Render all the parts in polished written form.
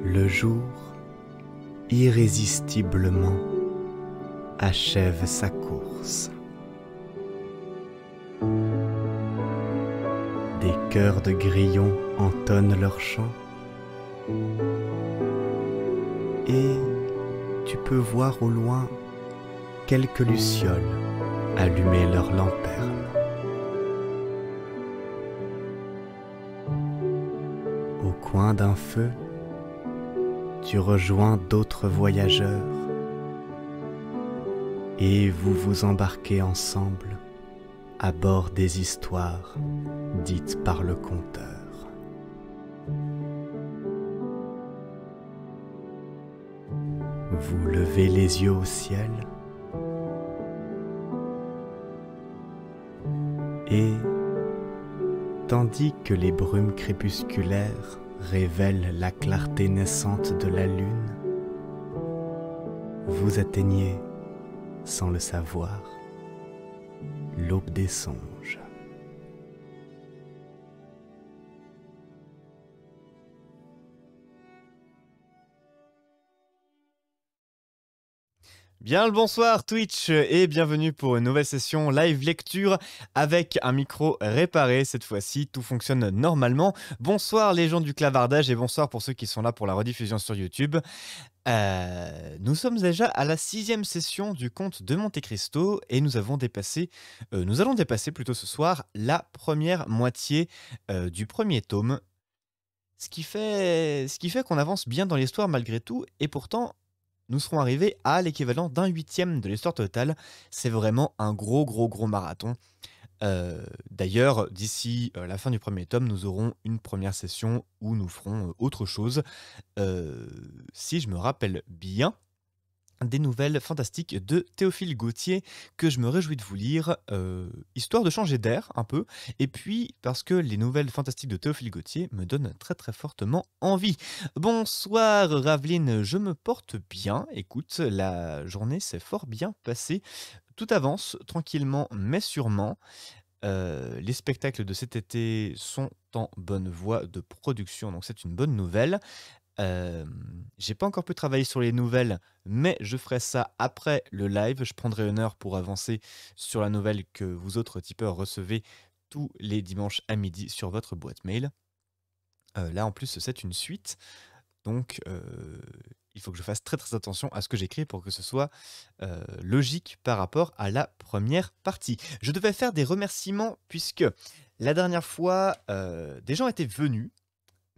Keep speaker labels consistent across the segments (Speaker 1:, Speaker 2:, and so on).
Speaker 1: Le jour, irrésistiblement, achève sa course. Des chœurs de grillons entonnent leur chant et tu peux voir au loin quelques lucioles allumer leurs lanternes. Au coin d'un feu, tu rejoins d'autres voyageurs et vous vous embarquez ensemble à bord des histoires dites par le conteur. Vous levez les yeux au ciel et, tandis que les brumes crépusculaires révèle la clarté naissante de la lune, vous atteignez, sans le savoir, l'aube des songes.
Speaker 2: Bien le bonsoir Twitch et bienvenue pour une nouvelle session live lecture avec un micro réparé. Cette fois-ci, tout fonctionne normalement. Bonsoir les gens du clavardage et bonsoir pour ceux qui sont là pour la rediffusion sur YouTube. Nous sommes déjà à la 6e session du conte de Monte Cristo et nous allons dépasser plutôt ce soir la première moitié du premier tome. Ce qui fait qu'on avance bien dans l'histoire malgré tout et pourtant nous serons arrivés à l'équivalent d'un 8e de l'histoire totale. C'est vraiment un gros marathon. D'ailleurs, d'ici la fin du premier tome, nous aurons une première session où nous ferons autre chose. Si je me rappelle bien, des nouvelles fantastiques de Théophile Gautier que je me réjouis de vous lire, histoire de changer d'air un peu, et puis parce que les nouvelles fantastiques de Théophile Gautier me donnent très fortement envie. Bonsoir Raveline, je me porte bien, écoute, la journée s'est fort bien passée, tout avance tranquillement mais sûrement. Les spectacles de cet été sont en bonne voie de production, donc c'est une bonne nouvelle. J'ai pas encore pu travailler sur les nouvelles, mais je ferai ça après le live. Je prendrai une heure pour avancer sur la nouvelle que vous autres tipeurs recevez tous les dimanches à midi sur votre boîte mail. Là, en plus, c'est une suite, donc il faut que je fasse très attention à ce que j'écris pour que ce soit logique par rapport à la première partie. Je devais faire des remerciements puisque la dernière fois, des gens étaient venus,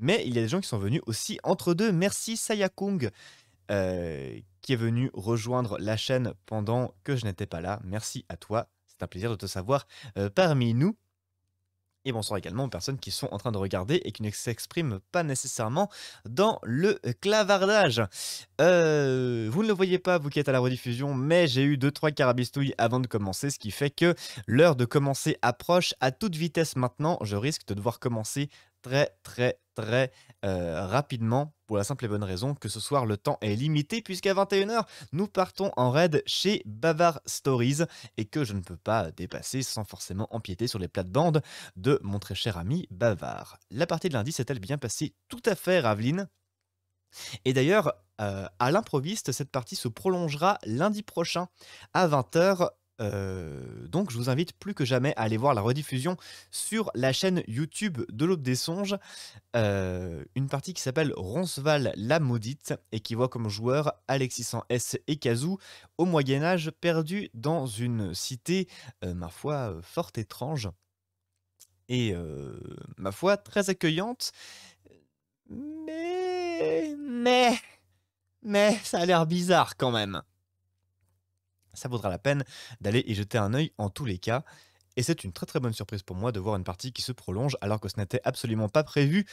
Speaker 2: mais il y a des gens qui sont venus aussi entre deux. Merci Sayakung qui est venu rejoindre la chaîne pendant que je n'étais pas là. Merci à toi, c'est un plaisir de te savoir parmi nous. Et bonsoir également aux personnes qui sont en train de regarder et qui ne s'expriment pas nécessairement dans le clavardage. Vous ne le voyez pas, vous qui êtes à la rediffusion, mais j'ai eu 2-3 carabistouilles avant de commencer, ce qui fait que l'heure de commencer approche à toute vitesse maintenant. Je risque de devoir commencer très rapidement pour la simple et bonne raison que ce soir le temps est limité puisqu'à 21h nous partons en raid chez Bavard Stories et que je ne peux pas dépasser sans forcément empiéter sur les plates-bandes de mon très cher ami Bavard. La partie de lundi s'est-elle bien passée? Tout à fait, Raveline. Et d'ailleurs, à l'improviste, cette partie se prolongera lundi prochain à 20h. Donc je vous invite plus que jamais à aller voir la rediffusion sur la chaîne YouTube de l'Aube des Songes. Une partie qui s'appelle Roncesvalles la Maudite et qui voit comme joueurs Alexis en S et Kazoo au Moyen-Âge perdus dans une cité, ma foi, fort étrange et ma foi, très accueillante. Mais ça a l'air bizarre quand même. Ça vaudra la peine d'aller y jeter un œil en tous les cas. Et c'est une très bonne surprise pour moi de voir une partie qui se prolonge alors que ce n'était absolument pas prévu.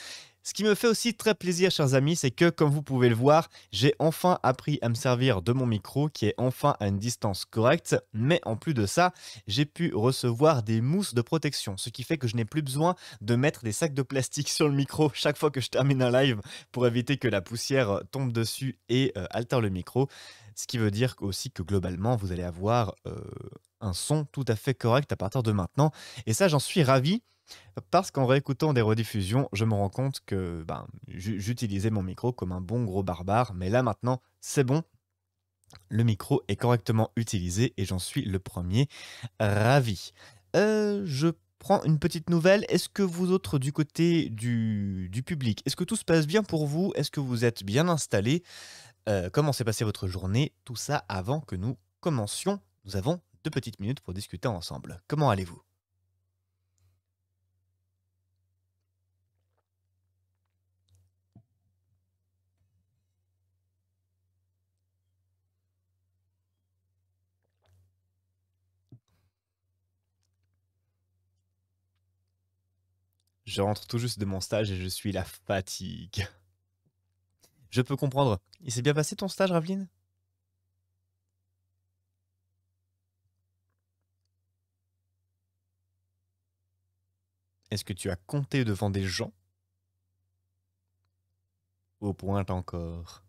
Speaker 2: Ce qui me fait aussi très plaisir, chers amis, c'est que, comme vous pouvez le voir, j'ai enfin appris à me servir de mon micro qui est enfin à une distance correcte. Mais en plus de ça, j'ai pu recevoir des mousses de protection, ce qui fait que je n'ai plus besoin de mettre des sacs de plastique sur le micro chaque fois que je termine un live pour éviter que la poussière tombe dessus et altère le micro. Ce qui veut dire aussi que globalement, vous allez avoir un son tout à fait correct à partir de maintenant. Et ça, j'en suis ravi. Parce qu'en réécoutant des rediffusions, je me rends compte que j'utilisais mon micro comme un bon gros barbare, mais là maintenant, c'est bon, le micro est correctement utilisé et j'en suis le premier ravi. Je prends une petite nouvelle. Est-ce que vous autres du côté du public, est-ce que tout se passe bien pour vous? Est-ce que vous êtes bien installés? Comment s'est passée votre journée? Tout ça avant que nous commencions. Nous avons 2 petites minutes pour discuter ensemble. Comment allez-vous? Je rentre tout juste de mon stage et je suis la fatigue. Je peux comprendre. Il s'est bien passé ton stage, Raveline? Est-ce que tu as compté devant des gens? Au point encore.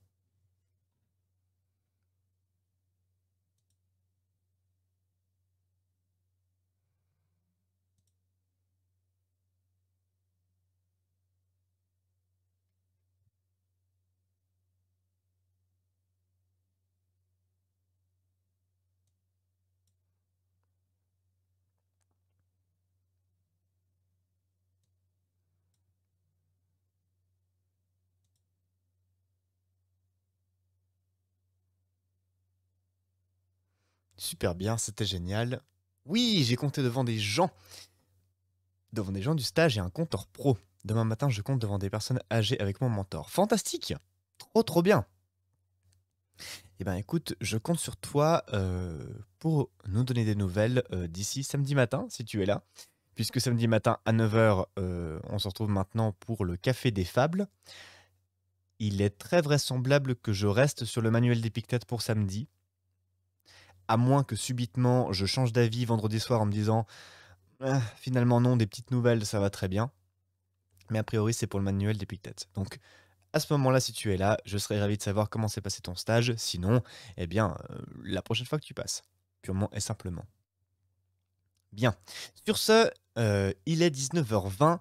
Speaker 2: Super bien, c'était génial. Oui, j'ai compté devant des gens. Devant des gens du stage et un compteur pro. Demain matin, je compte devant des personnes âgées avec mon mentor. Fantastique! Trop trop bien! Eh ben écoute, je compte sur toi pour nous donner des nouvelles d'ici samedi matin, si tu es là. Puisque samedi matin à 9h, on se retrouve maintenant pour le Café des Fables. Il est très vraisemblable que je reste sur le manuel d'Épictète pour samedi. À moins que subitement je change d'avis vendredi soir en me disant ah, finalement non, des petites nouvelles, ça va très bien. Mais a priori, c'est pour le manuel d'Épictète. Donc, à ce moment-là, si tu es là, je serais ravi de savoir comment s'est passé ton stage. Sinon, eh bien, la prochaine fois que tu passes, purement et simplement. Bien. Sur ce, il est 19h20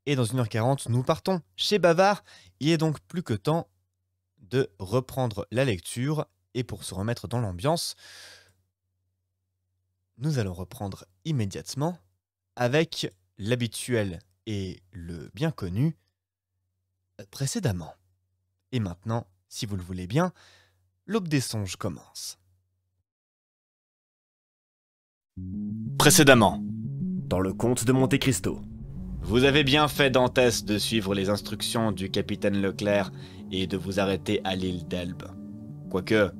Speaker 2: et dans 1h40, nous partons chez Bavard. Il est donc plus que temps de reprendre la lecture. Et pour se remettre dans l'ambiance, nous allons reprendre immédiatement avec l'habituel et le bien connu précédemment. Et maintenant, si vous le voulez bien, l'aube des songes commence. Précédemment, dans le conte de Monte Cristo. Vous avez bien fait, Dantès, de suivre les instructions du capitaine Leclerc et de vous arrêter à l'île d'Elbe. Quoique,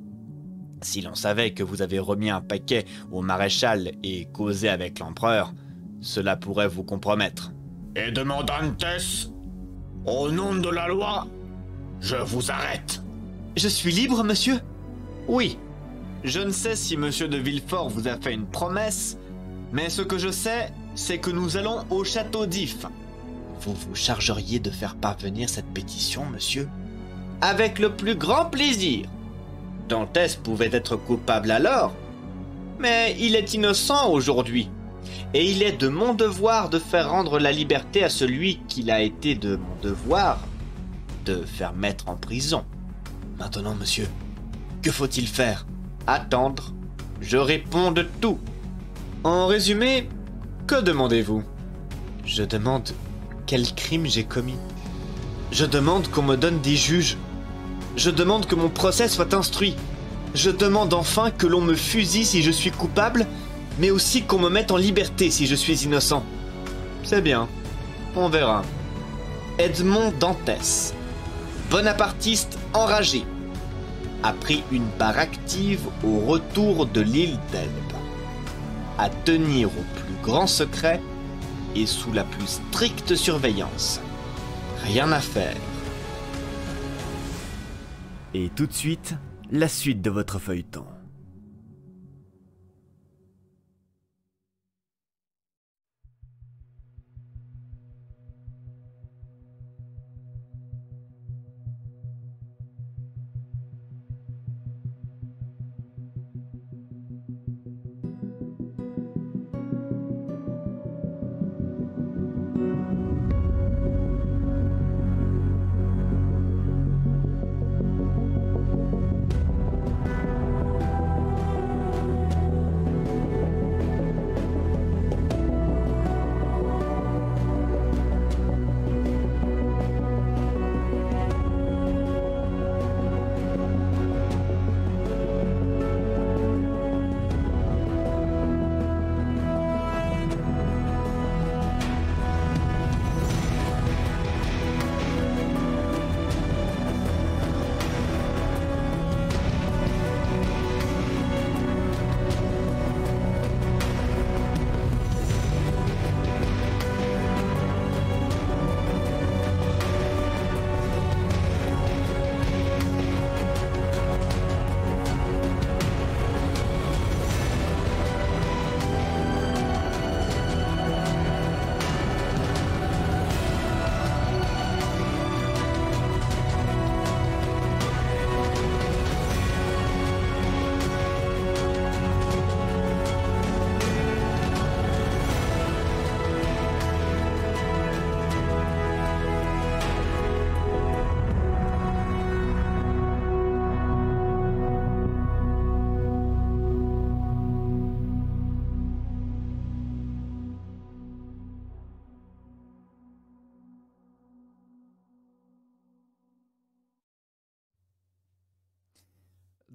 Speaker 2: si l'on savait que vous avez remis un paquet au maréchal et causé avec l'empereur, cela pourrait vous compromettre.
Speaker 3: Et demande Dantès, au nom de la loi, je vous arrête.
Speaker 2: Je suis libre, monsieur? Oui. Je ne sais si monsieur de Villefort vous a fait une promesse, mais ce que je sais, c'est que nous allons au château d'If. Vous vous chargeriez de faire parvenir cette pétition, monsieur? Avec le plus grand plaisir. Dantès pouvait être coupable alors, mais il est innocent aujourd'hui. Et il est de mon devoir de faire rendre la liberté à celui qu'il a été de mon devoir de faire mettre en prison. Maintenant, monsieur, que faut-il faire? Attendre. Je réponds de tout. En résumé, que demandez-vous? Je demande quel crime j'ai commis. Je demande qu'on me donne des juges. Je demande que mon procès soit instruit. Je demande enfin que l'on me fusille si je suis coupable, mais aussi qu'on me mette en liberté si je suis innocent. C'est bien. On verra. Edmond Dantès, bonapartiste enragé, a pris une part active au retour de l'île d'Elbe, à tenir au plus grand secret et sous la plus stricte surveillance.
Speaker 3: Rien à faire.
Speaker 1: Et tout de suite, la suite de votre feuilleton.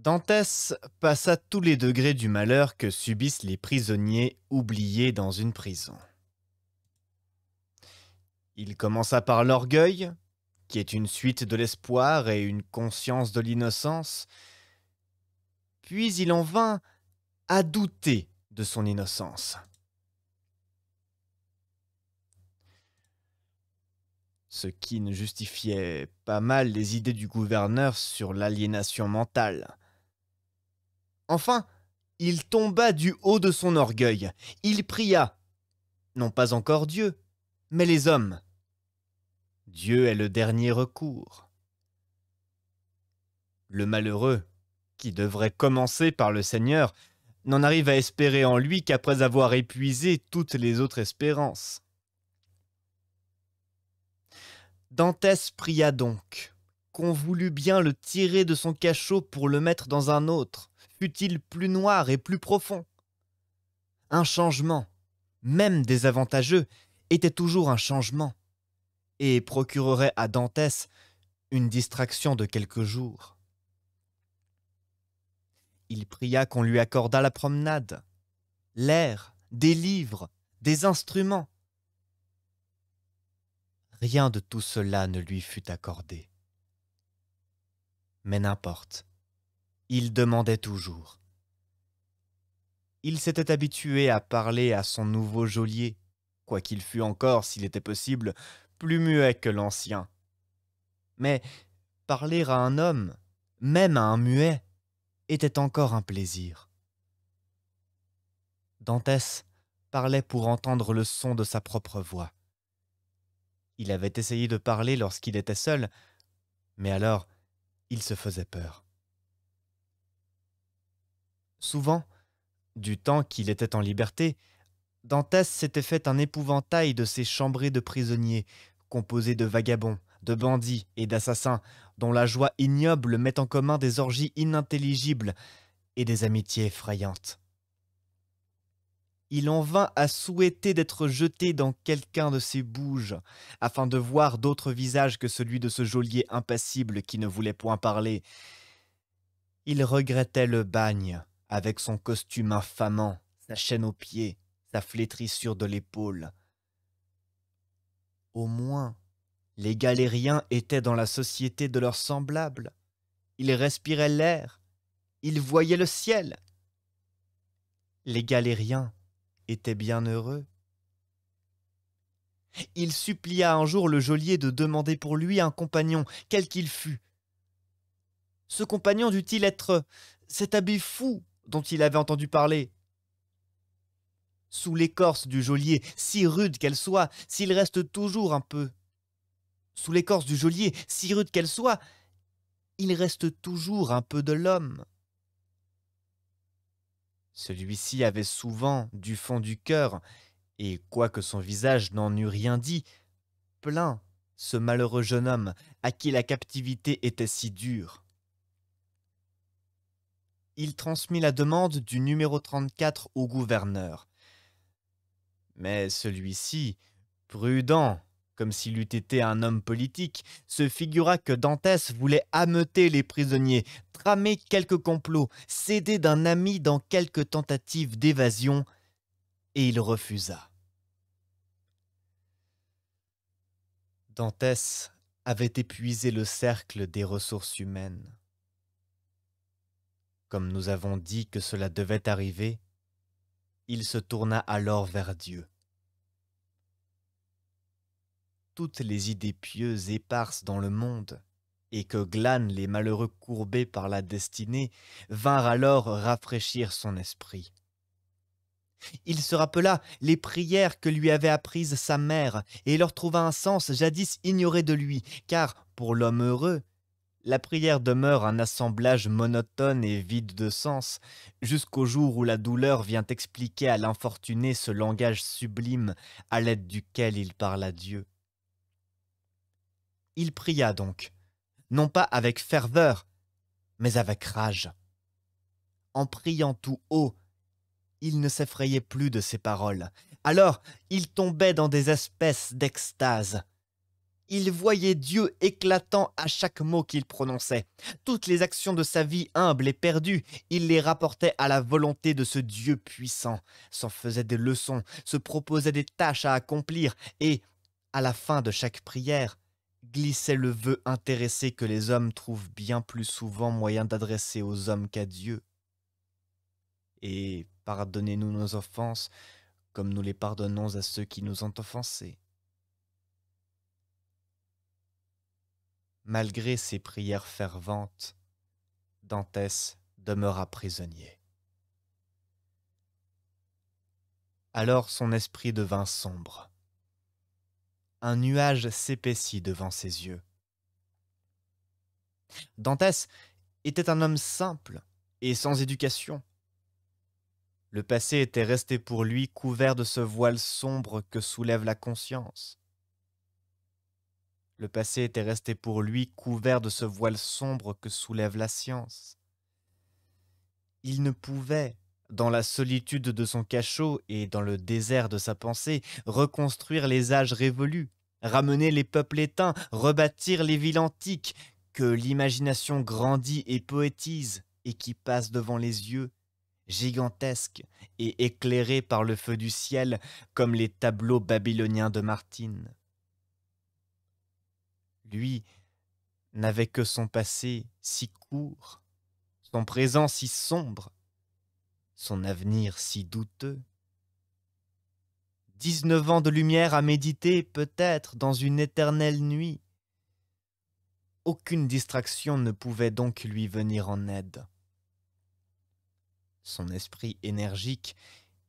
Speaker 2: Dantès passa tous les degrés du malheur que subissent les prisonniers oubliés dans une prison. Il commença par l'orgueil, qui est une suite de l'espoir et une conscience de l'innocence, puis il en vint à douter de son innocence. Ce qui ne justifiait pas mal les idées du gouverneur sur l'aliénation mentale. Enfin, il tomba du haut de son orgueil. Il pria, non pas encore Dieu, mais les hommes. Dieu est le dernier recours. Le malheureux, qui devrait commencer par le Seigneur, n'en arrive à espérer en lui qu'après avoir épuisé toutes les autres espérances. Dantès pria donc qu'on voulût bien le tirer de son cachot pour le mettre dans un autre, fût-il plus noir et plus profond. Un changement, même désavantageux, était toujours un changement, et procurerait à Dantès une distraction de quelques jours. Il pria qu'on lui accordât la promenade, l'air, des livres, des instruments. Rien de tout cela ne lui fut accordé. Mais n'importe. Il demandait toujours. Il s'était habitué à parler à son nouveau geôlier, quoiqu'il fût encore, s'il était possible, plus muet que l'ancien. Mais parler à un homme, même à un muet, était encore un plaisir. Dantès parlait pour entendre le son de sa propre voix. Il avait essayé de parler lorsqu'il était seul, mais alors il se faisait peur. Souvent, du temps qu'il était en liberté, Dantès s'était fait un épouvantail de ces chambrées de prisonniers, composés de vagabonds, de bandits et d'assassins, dont la joie ignoble met en commun des orgies inintelligibles et des amitiés effrayantes. Il en vint à souhaiter d'être jeté dans quelqu'un de ces bouges, afin de voir d'autres visages que celui de ce geôlier impassible qui ne voulait point parler. Il regrettait le bagne, avec son costume infamant, sa chaîne aux pieds, sa flétrissure de l'épaule. Au moins, les galériens étaient dans la société de leurs semblables. Ils respiraient l'air, ils voyaient le ciel. Les galériens étaient bien heureux. Il supplia un jour le geôlier de demander pour lui un compagnon, quel qu'il fût. Ce compagnon dut-il être cet abbé fou dont il avait entendu parler? Sous l'écorce du geôlier, si rude qu'elle soit, s'il reste toujours un peu. Sous l'écorce du geôlier, si rude qu'elle soit, il reste toujours un peu de l'homme. Celui-ci avait souvent, du fond du cœur, et quoique son visage n'en eût rien dit, plaint ce malheureux jeune homme à qui la captivité était si dure. Il transmit la demande du numéro 34 au gouverneur. Mais celui-ci, prudent, comme s'il eût été un homme politique, se figura que Dantès voulait ameuter les prisonniers, tramer quelque complot, s'aider d'un ami dans quelque tentative d'évasion, et il refusa. Dantès avait épuisé le cercle des ressources humaines. Comme nous avons dit que cela devait arriver, il se tourna alors vers Dieu. Toutes les idées pieuses éparses dans le monde, et que glanent les malheureux courbés par la destinée, vinrent alors rafraîchir son esprit. Il se rappela les prières que lui avait apprises sa mère, et leur trouva un sens jadis ignoré de lui, car, pour l'homme heureux, la prière demeure un assemblage monotone et vide de sens, jusqu'au jour où la douleur vient expliquer à l'infortuné ce langage sublime à l'aide duquel il parle à Dieu. Il pria donc, non pas avec ferveur, mais avec rage. En priant tout haut, il ne s'effrayait plus de ses paroles. Alors, il tombait dans des espèces d'extase. Il voyait Dieu éclatant à chaque mot qu'il prononçait. Toutes les actions de sa vie humble et perdue, il les rapportait à la volonté de ce Dieu puissant, s'en faisait des leçons, se proposait des tâches à accomplir et, à la fin de chaque prière, glissait le vœu intéressé que les hommes trouvent bien plus souvent moyen d'adresser aux hommes qu'à Dieu. Et pardonnez-nous nos offenses, comme nous les pardonnons à ceux qui nous ont offensés. Malgré ses prières ferventes, Dantès demeura prisonnier. Alors son esprit devint sombre. Un nuage s'épaissit devant ses yeux. Dantès était un homme simple et sans éducation. Le passé était resté pour lui couvert de ce voile sombre que soulève la conscience. Le passé était resté pour lui couvert de ce voile sombre que soulève la science. Il ne pouvait, dans la solitude de son cachot et dans le désert de sa pensée, reconstruire les âges révolus, ramener les peuples éteints, rebâtir les villes antiques, que l'imagination grandit et poétise et qui passent devant les yeux, gigantesques et éclairés par le feu du ciel comme les tableaux babyloniens de Martine. Lui n'avait que son passé si court, son présent si sombre, son avenir si douteux. 19 ans de lumière à méditer, peut-être, dans une éternelle nuit. Aucune distraction ne pouvait donc lui venir en aide. Son esprit énergique,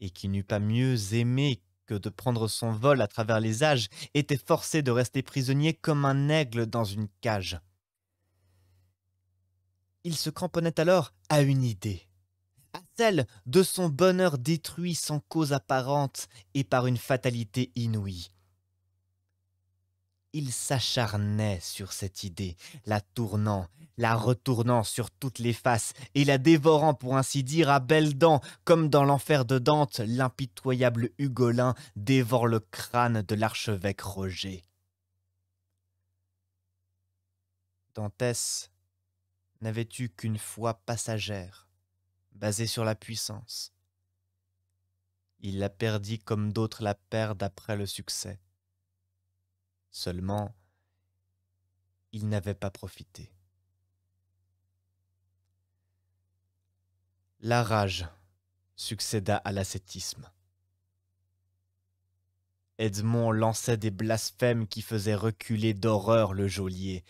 Speaker 2: et qui n'eût pas mieux aimé que de prendre son vol à travers les âges, était forcé de rester prisonnier comme un aigle dans une cage. Il se cramponnait alors à une idée, à celle de son bonheur détruit sans cause apparente et par une fatalité inouïe. Il s'acharnait sur cette idée, la tournant, la retournant sur toutes les faces et la dévorant pour ainsi dire à belles dents, comme dans l'enfer de Dante, l'impitoyable Ugolin dévore le crâne de l'archevêque Roger. Dantès n'avait eu qu'une foi passagère, basée sur la puissance. Il la perdit comme d'autres la perdent après le succès. Seulement, il n'avait pas profité. La rage succéda à l'ascétisme. Edmond lançait des blasphèmes qui faisaient reculer d'horreur le geôlier.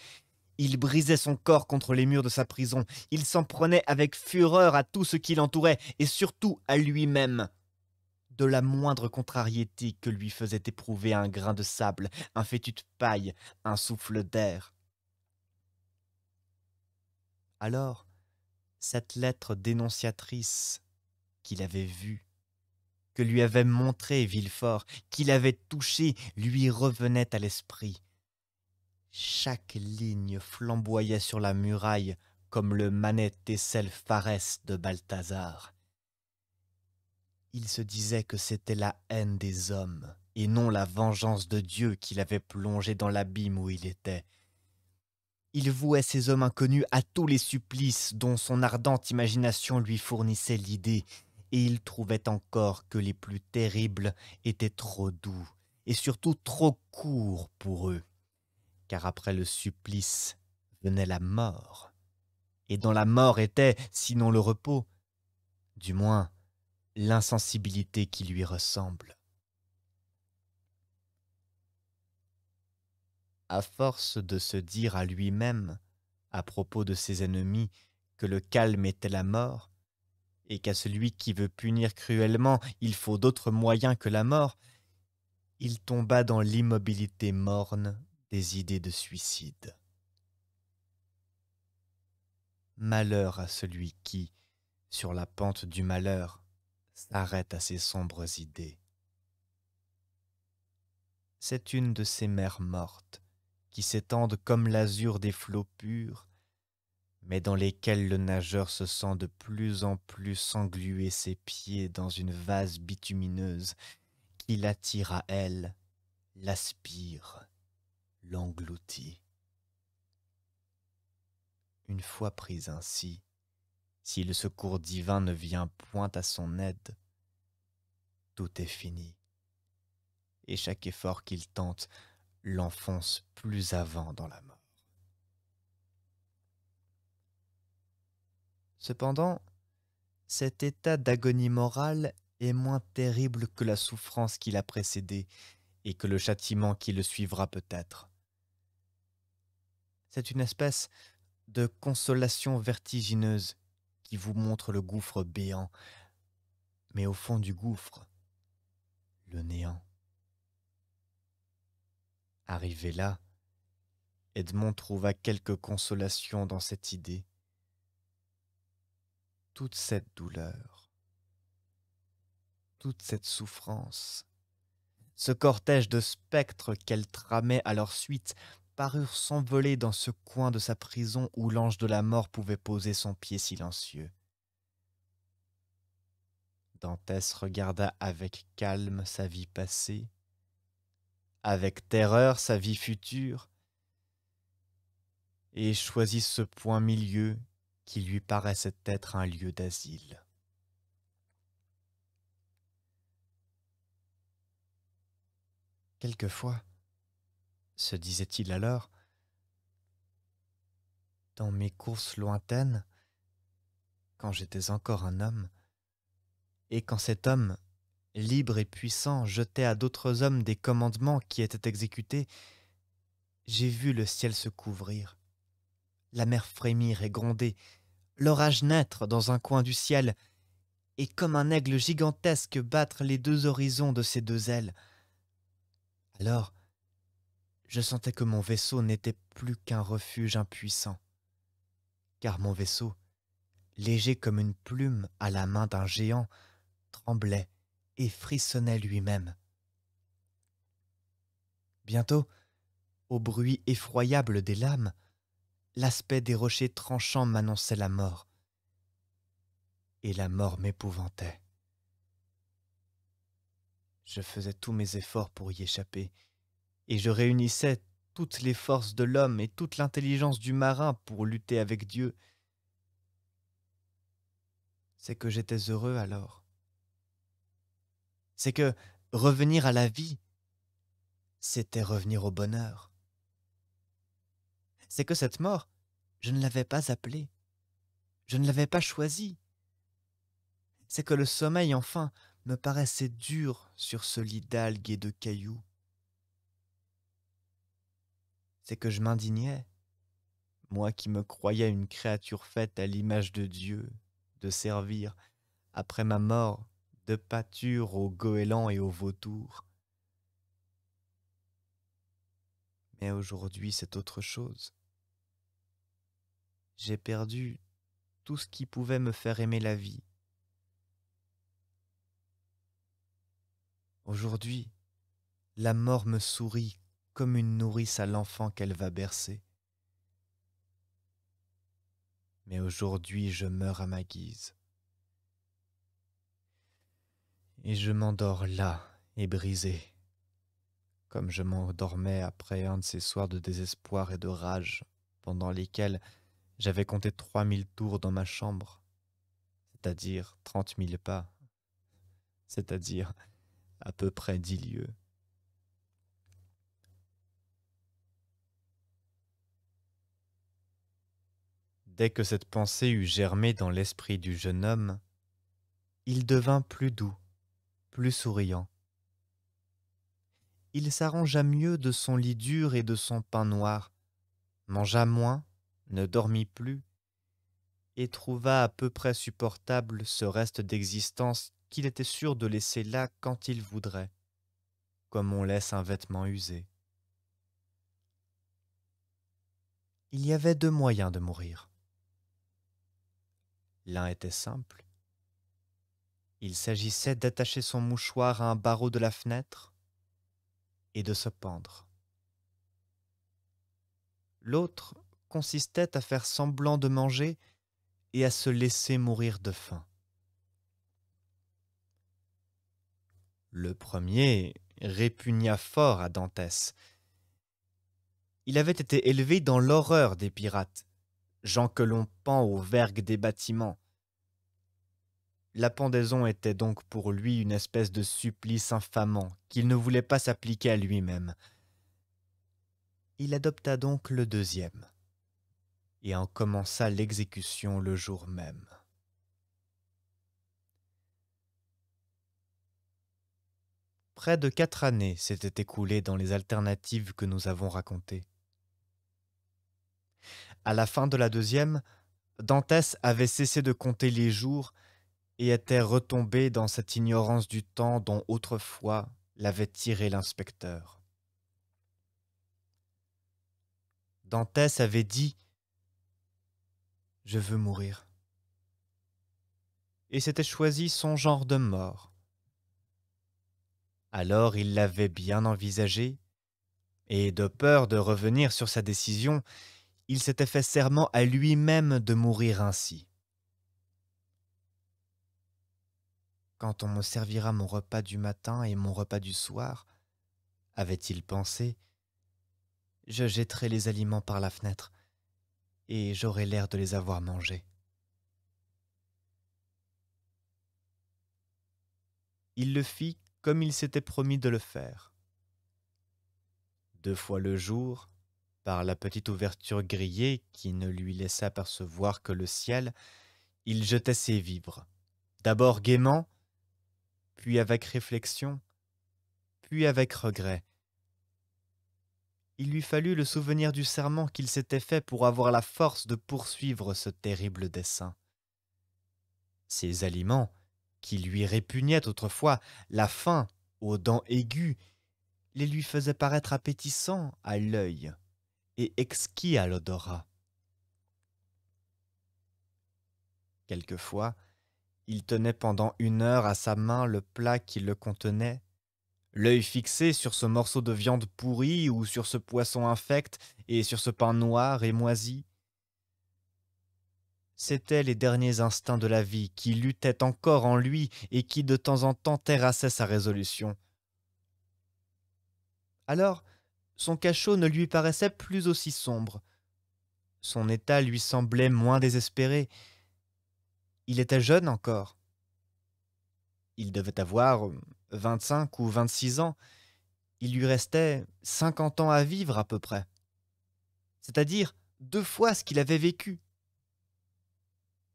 Speaker 2: Il brisait son corps contre les murs de sa prison. Il s'en prenait avec fureur à tout ce qui l'entourait, et surtout à lui-même. De la moindre contrariété que lui faisait éprouver un grain de sable, un fétu de paille, un souffle d'air. Alors, cette lettre dénonciatrice qu'il avait vue, que lui avait montrée Villefort, qu'il avait touchée, lui revenait à l'esprit. Chaque ligne flamboyait sur la muraille comme le manette aisselle Pharès de Balthazar. Il se disait que c'était la haine des hommes et non la vengeance de Dieu qui l'avait plongé dans l'abîme où il était. Il vouait ces hommes inconnus à tous les supplices dont son ardente imagination lui fournissait l'idée, et il trouvait encore que les plus terribles étaient trop doux, et surtout trop courts pour eux, car après le supplice venait la mort, et dans la mort était, sinon le repos, du moins l'insensibilité qui lui ressemble. À force de se dire à lui-même, à propos de ses ennemis, que le calme était la mort, et qu'à celui qui veut punir cruellement, il faut d'autres moyens que la mort, il tomba dans l'immobilité morne des idées de suicide. Malheur à celui qui, sur la pente du malheur, s'arrête à ces sombres idées. C'est une de ces mers mortes, qui s'étendent comme l'azur des flots purs, mais dans lesquels le nageur se sent de plus en plus engluer ses pieds dans une vase bitumineuse qui l'attire à elle, l'aspire, l'engloutit. Une fois pris ainsi, si le secours divin ne vient point à son aide, tout est fini, et chaque effort qu'il tente l'enfonce plus avant dans la mort. Cependant, cet état d'agonie morale est moins terrible que la souffrance qui l'a précédé et que le châtiment qui le suivra peut-être. C'est une espèce de consolation vertigineuse qui vous montre le gouffre béant, mais au fond du gouffre, le néant. Arrivé là, Edmond trouva quelque consolation dans cette idée. Toute cette douleur, toute cette souffrance, ce cortège de spectres qu'elle tramait à leur suite parurent s'envoler dans ce coin de sa prison où l'ange de la mort pouvait poser son pied silencieux. Dantès regarda avec calme sa vie passée, avec terreur sa vie future, et choisit ce point milieu qui lui paraissait être un lieu d'asile. Quelquefois, se disait-il alors, dans mes courses lointaines, quand j'étais encore un homme, et quand cet homme, libre et puissant, jetait à d'autres hommes des commandements qui étaient exécutés, j'ai vu le ciel se couvrir, la mer frémir et gronder, l'orage naître dans un coin du ciel, et comme un aigle gigantesque battre les deux horizons de ses deux ailes. Alors, je sentais que mon vaisseau n'était plus qu'un refuge impuissant, car mon vaisseau, léger comme une plume à la main d'un géant, tremblait et frissonnait lui-même. Bientôt, au bruit effroyable des lames, l'aspect des rochers tranchants m'annonçait la mort, et la mort m'épouvantait. Je faisais tous mes efforts pour y échapper, et je réunissais toutes les forces de l'homme et toute l'intelligence du marin pour lutter avec Dieu. C'est que j'étais heureux alors. C'est que revenir à la vie, c'était revenir au bonheur. C'est que cette mort, je ne l'avais pas appelée, je ne l'avais pas choisie. C'est que le sommeil, enfin, me paraissait dur sur ce lit d'algues et de cailloux. C'est que je m'indignais, moi qui me croyais une créature faite à l'image de Dieu, de servir, après ma mort, de pâture aux goélands et aux vautours. Mais aujourd'hui, c'est autre chose. J'ai perdu tout ce qui pouvait me faire aimer la vie. Aujourd'hui, la mort me sourit comme une nourrice à l'enfant qu'elle va bercer. Mais aujourd'hui, je meurs à ma guise. Et je m'endors là et brisé, comme je m'endormais après un de ces soirs de désespoir et de rage, pendant lesquels j'avais compté 3000 tours dans ma chambre, c'est-à-dire 30 000 pas, c'est-à-dire à peu près 10 lieues. Dès que cette pensée eut germé dans l'esprit du jeune homme, il devint plus doux, plus souriant. Il s'arrangea mieux de son lit dur et de son pain noir, mangea moins, ne dormit plus, et trouva à peu près supportable ce reste d'existence qu'il était sûr de laisser là quand il voudrait, comme on laisse un vêtement usé. Il y avait 2 moyens de mourir. L'un était simple. Il s'agissait d'attacher son mouchoir à un barreau de la fenêtre et de se pendre. L'autre consistait à faire semblant de manger et à se laisser mourir de faim. Le premier répugna fort à Dantès. Il avait été élevé dans l'horreur des pirates, gens que l'on pend aux vergues des bâtiments. La pendaison était donc pour lui une espèce de supplice infamant qu'il ne voulait pas s'appliquer à lui-même. Il adopta donc le deuxième, et en commença l'exécution le jour même. Près de 4 années s'étaient écoulées dans les alternatives que nous avons racontées. À la fin de la deuxième, Dantès avait cessé de compter les jours et était retombé dans cette ignorance du temps dont autrefois l'avait tiré l'inspecteur. Dantès avait dit « Je veux mourir » et s'était choisi son genre de mort. Alors il l'avait bien envisagé, et de peur de revenir sur sa décision, il s'était fait serment à lui-même de mourir ainsi. Quand on me servira mon repas du matin et mon repas du soir, avait-il pensé, je jetterai les aliments par la fenêtre, et j'aurai l'air de les avoir mangés. Il le fit comme il s'était promis de le faire. 2 fois le jour, par la petite ouverture grillée qui ne lui laissa apercevoir que le ciel, il jetait ses vivres, d'abord gaiement, puis avec réflexion, puis avec regret. Il lui fallut le souvenir du serment qu'il s'était fait pour avoir la force de poursuivre ce terrible dessein. Ces aliments, qui lui répugnaient autrefois, la faim, aux dents aiguës, les lui faisaient paraître appétissants à l'œil et exquis à l'odorat. Quelquefois, il tenait pendant 1 heure à sa main le plat qui le contenait, l'œil fixé sur ce morceau de viande pourrie ou sur ce poisson infect et sur ce pain noir et moisi. C'étaient les derniers instincts de la vie qui luttaient encore en lui et qui de temps en temps terrassaient sa résolution. Alors, son cachot ne lui paraissait plus aussi sombre. Son état lui semblait moins désespéré. Il était jeune encore. Il devait avoir 25 ou 26 ans. Il lui restait 50 ans à vivre à peu près. C'est-à-dire 2 fois ce qu'il avait vécu.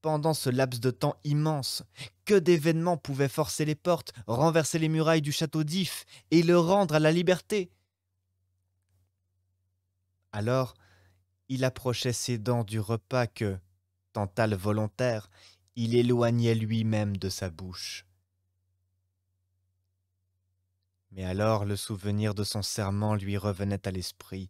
Speaker 2: pendant ce laps de temps immense, que d'événements pouvaient forcer les portes, renverser les murailles du château d'If et le rendre à la liberté. Alors, il approchait ses dents du repas que, tantale volontaire, il éloignait lui-même de sa bouche. Mais alors le souvenir de son serment lui revenait à l'esprit,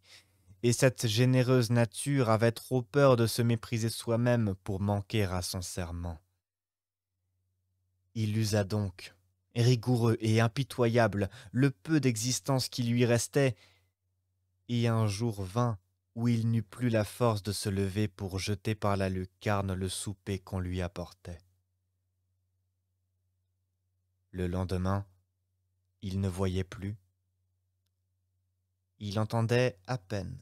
Speaker 2: et cette généreuse nature avait trop peur de se mépriser soi-même pour manquer à son serment. Il usa donc, rigoureux et impitoyable, le peu d'existence qui lui restait, et un jour vint où il n'eut plus la force de se lever pour jeter par la lucarne le souper qu'on lui apportait. Le lendemain, il ne voyait plus. Il entendait à peine.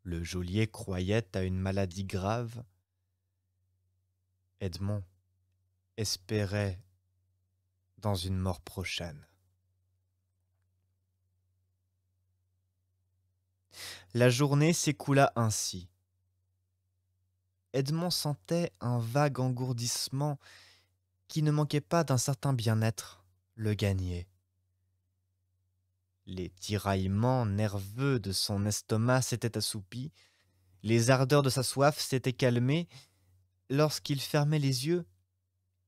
Speaker 2: Le geôlier croyait à une maladie grave. Edmond espérait dans une mort prochaine. La journée s'écoula ainsi. Edmond sentait un vague engourdissement qui ne manquait pas d'un certain bien-être le gagner. Les tiraillements nerveux de son estomac s'étaient assoupis, les ardeurs de sa soif s'étaient calmées. Lorsqu'il fermait les yeux,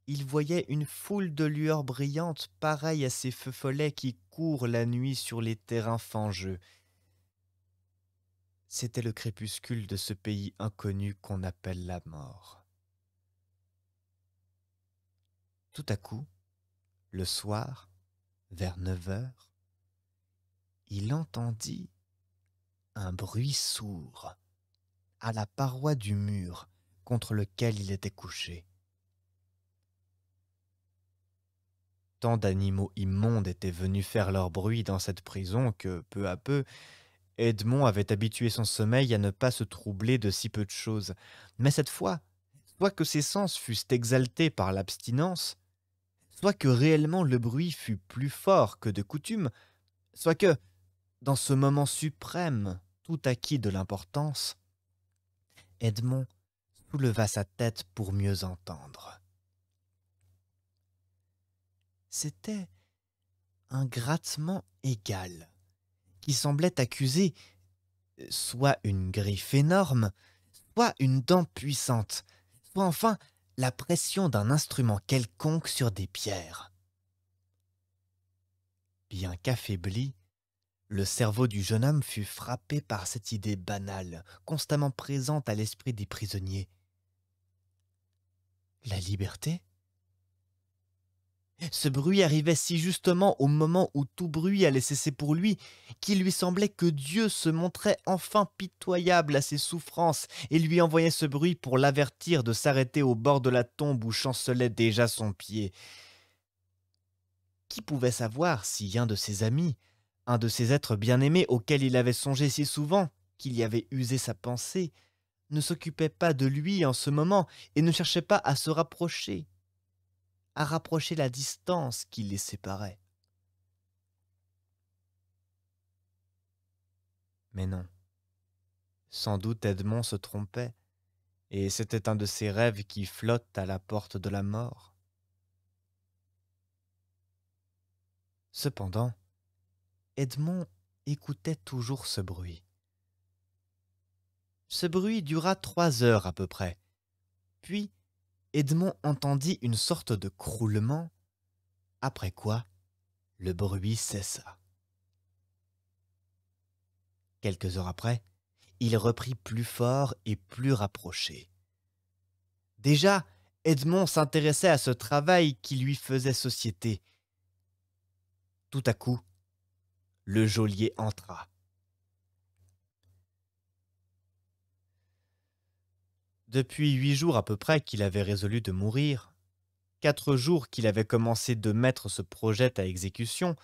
Speaker 2: il voyait une foule de lueurs brillantes pareilles à ces feux follets qui courent la nuit sur les terrains fangeux. C'était le crépuscule de ce pays inconnu qu'on appelle la mort. Tout à coup, le soir, vers 9 heures, il entendit un bruit sourd à la paroi du mur contre lequel il était couché. Tant d'animaux immondes étaient venus faire leur bruit dans cette prison que, peu à peu, Edmond avait habitué son sommeil à ne pas se troubler de si peu de choses. Mais cette fois, soit que ses sens fussent exaltés par l'abstinence, soit que réellement le bruit fût plus fort que de coutume, soit que, dans ce moment suprême, tout acquis de l'importance, Edmond souleva sa tête pour mieux entendre. C'était un grattement égal qui semblait accuser soit une griffe énorme, soit une dent puissante, soit enfin la pression d'un instrument quelconque sur des pierres. Bien qu'affaibli, le cerveau du jeune homme fut frappé par cette idée banale, constamment présente à l'esprit des prisonniers. La liberté ? Ce bruit arrivait si justement au moment où tout bruit allait cesser pour lui, qu'il lui semblait que Dieu se montrait enfin pitoyable à ses souffrances et lui envoyait ce bruit pour l'avertir de s'arrêter au bord de la tombe où chancelait déjà son pied. Qui pouvait savoir si un de ses amis, un de ces êtres bien-aimés auxquels il avait songé si souvent qu'il y avait usé sa pensée, ne s'occupait pas de lui en ce moment et ne cherchait pas à se rapprocher, à rapprocher la distance qui les séparait. Mais non, sans doute Edmond se trompait, et c'était un de ces rêves qui flottent à la porte de la mort. Cependant, Edmond écoutait toujours ce bruit. Ce bruit dura 3 heures à peu près. Puis, Edmond entendit une sorte de croulement, après quoi le bruit cessa. Quelques heures après, il reprit plus fort et plus rapproché. Déjà, Edmond s'intéressait à ce travail qui lui faisait société. Tout à coup, le geôlier entra. Depuis 8 jours à peu près qu'il avait résolu de mourir, 4 jours qu'il avait commencé de mettre ce projet à exécution,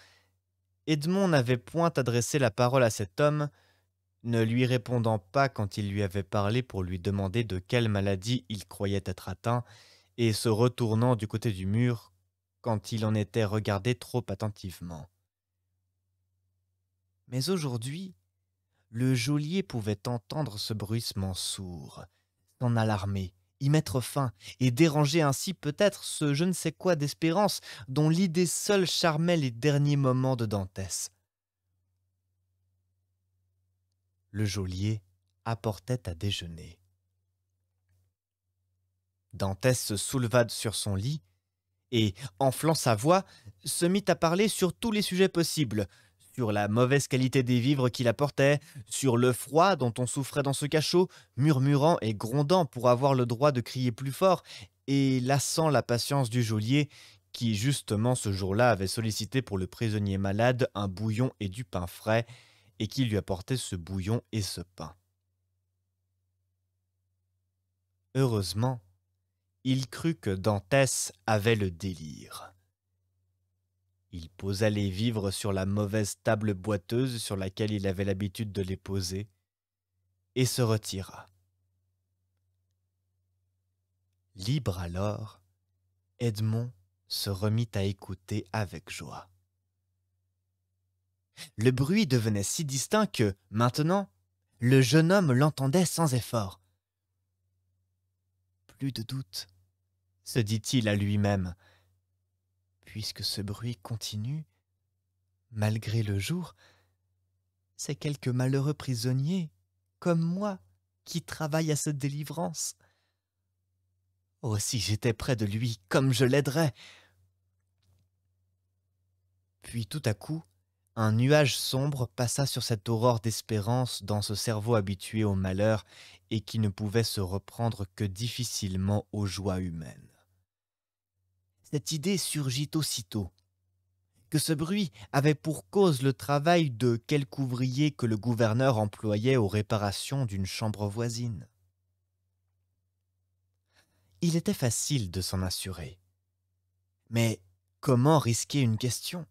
Speaker 2: Edmond n'avait point adressé la parole à cet homme, ne lui répondant pas quand il lui avait parlé pour lui demander de quelle maladie il croyait être atteint, et se retournant du côté du mur quand il en était regardé trop attentivement. Mais aujourd'hui, le geôlier pouvait entendre ce bruissement sourd, s'en alarmer y mettre fin et déranger ainsi peut-être ce je ne sais quoi d'espérance dont l'idée seule charmait les derniers moments de Dantès. Le geôlier apportait à déjeuner. Dantès se souleva sur son lit et, enflant sa voix, se mit à parler sur tous les sujets possibles, sur la mauvaise qualité des vivres qu'il apportait, sur le froid dont on souffrait dans ce cachot, murmurant et grondant pour avoir le droit de crier plus fort, et lassant la patience du geôlier, qui justement ce jour-là avait sollicité pour le prisonnier malade un bouillon et du pain frais, et qui lui apportait ce bouillon et ce pain. Heureusement, il crut que Dantès avait le délire. Il posa les vivres sur la mauvaise table boiteuse sur laquelle il avait l'habitude de les poser, et se retira. Libre alors, Edmond se remit à écouter avec joie. Le bruit devenait si distinct que, maintenant, le jeune homme l'entendait sans effort. Plus de doute, se dit-il à lui-même, puisque ce bruit continue, malgré le jour, c'est quelque malheureux prisonnier, comme moi, qui travaille à cette délivrance. Oh, si j'étais près de lui, comme je l'aiderais! Puis tout à coup, un nuage sombre passa sur cette aurore d'espérance dans ce cerveau habitué au malheur et qui ne pouvait se reprendre que difficilement aux joies humaines. Cette idée surgit aussitôt, que ce bruit avait pour cause le travail de quelque ouvrier que le gouverneur employait aux réparations d'une chambre voisine. Il était facile de s'en assurer. Mais comment risquer une question?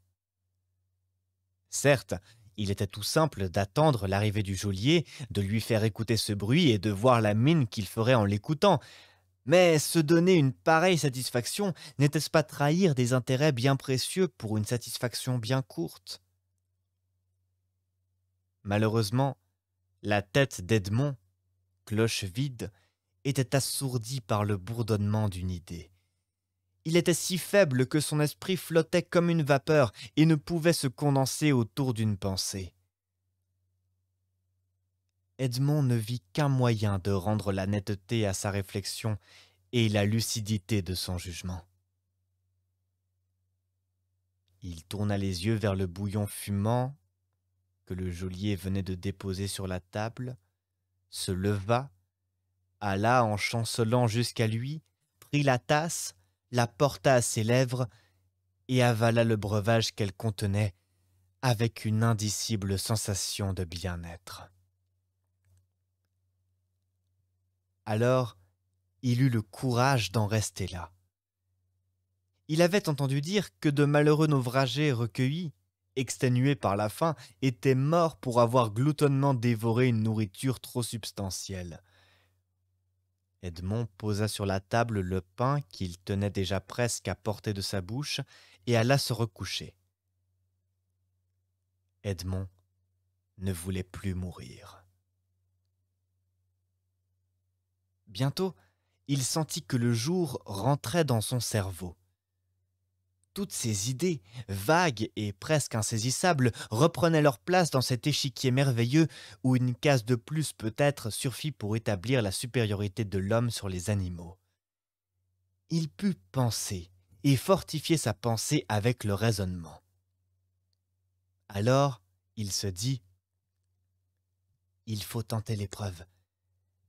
Speaker 2: Certes, il était tout simple d'attendre l'arrivée du geôlier, de lui faire écouter ce bruit et de voir la mine qu'il ferait en l'écoutant. Mais se donner une pareille satisfaction, n'était-ce pas trahir des intérêts bien précieux pour une satisfaction bien courte? Malheureusement, la tête d'Edmond, cloche vide, était assourdie par le bourdonnement d'une idée. Il était si faible que son esprit flottait comme une vapeur et ne pouvait se condenser autour d'une pensée. Edmond ne vit qu'un moyen de rendre la netteté à sa réflexion et la lucidité de son jugement. Il tourna les yeux vers le bouillon fumant que le geôlier venait de déposer sur la table, se leva, alla en chancelant jusqu'à lui, prit la tasse, la porta à ses lèvres et avala le breuvage qu'elle contenait avec une indicible sensation de bien-être. Alors, il eut le courage d'en rester là. Il avait entendu dire que de malheureux naufragés recueillis, exténués par la faim, étaient morts pour avoir gloutonnement dévoré une nourriture trop substantielle. Edmond posa sur la table le pain qu'il tenait déjà presque à portée de sa bouche et alla se recoucher. Edmond ne voulait plus mourir. Bientôt, il sentit que le jour rentrait dans son cerveau. Toutes ces idées, vagues et presque insaisissables, reprenaient leur place dans cet échiquier merveilleux où une case de plus peut-être suffit pour établir la supériorité de l'homme sur les animaux. Il put penser et fortifier sa pensée avec le raisonnement. Alors, il se dit « Il faut tenter l'épreuve,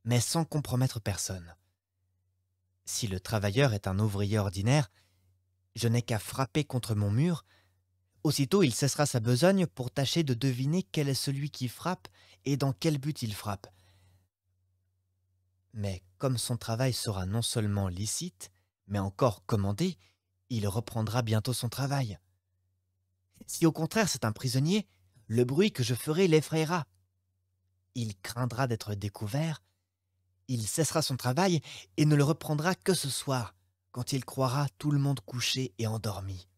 Speaker 2: mais sans compromettre personne. Si le travailleur est un ouvrier ordinaire, je n'ai qu'à frapper contre mon mur. Aussitôt, il cessera sa besogne pour tâcher de deviner quel est celui qui frappe et dans quel but il frappe. Mais comme son travail sera non seulement licite, mais encore commandé, il reprendra bientôt son travail. Si au contraire c'est un prisonnier, le bruit que je ferai l'effrayera. Il craindra d'être découvert, il cessera son travail et ne le reprendra que ce soir, quand il croira tout le monde couché et endormi. »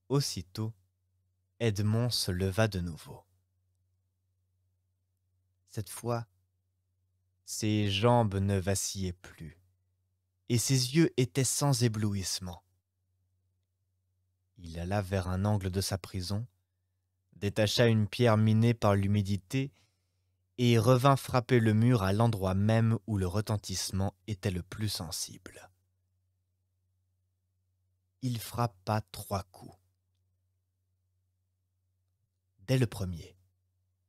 Speaker 2: Aussitôt, Edmond se leva de nouveau. Cette fois, Ses jambes ne vacillaient plus, et ses yeux étaient sans éblouissement. Il alla vers un angle de sa prison, détacha une pierre minée par l'humidité et revint frapper le mur à l'endroit même où le retentissement était le plus sensible. Il frappa 3 coups. Dès le premier,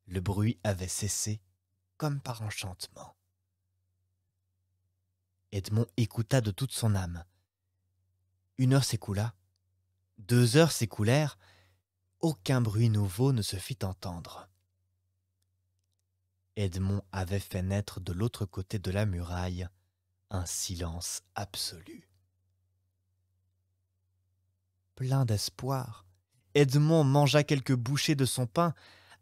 Speaker 2: le bruit avait cessé comme par enchantement. Edmond écouta de toute son âme. 1 heure s'écoula, 2 heures s'écoulèrent, aucun bruit nouveau ne se fit entendre. Edmond avait fait naître de l'autre côté de la muraille un silence absolu. Plein d'espoir, Edmond mangea quelques bouchées de son pain,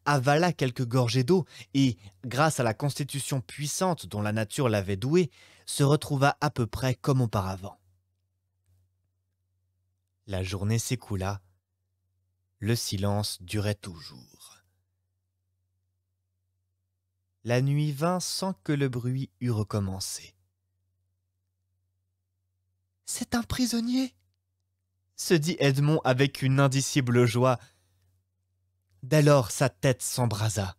Speaker 2: avala quelques gorgées d'eau et, grâce à la constitution puissante dont la nature l'avait doué, se retrouva à peu près comme auparavant. La journée s'écoula, le silence durait toujours. La nuit vint sans que le bruit eût recommencé. « C'est un prisonnier !» se dit Edmond avec une indicible joie. Dès lors sa tête s'embrasa.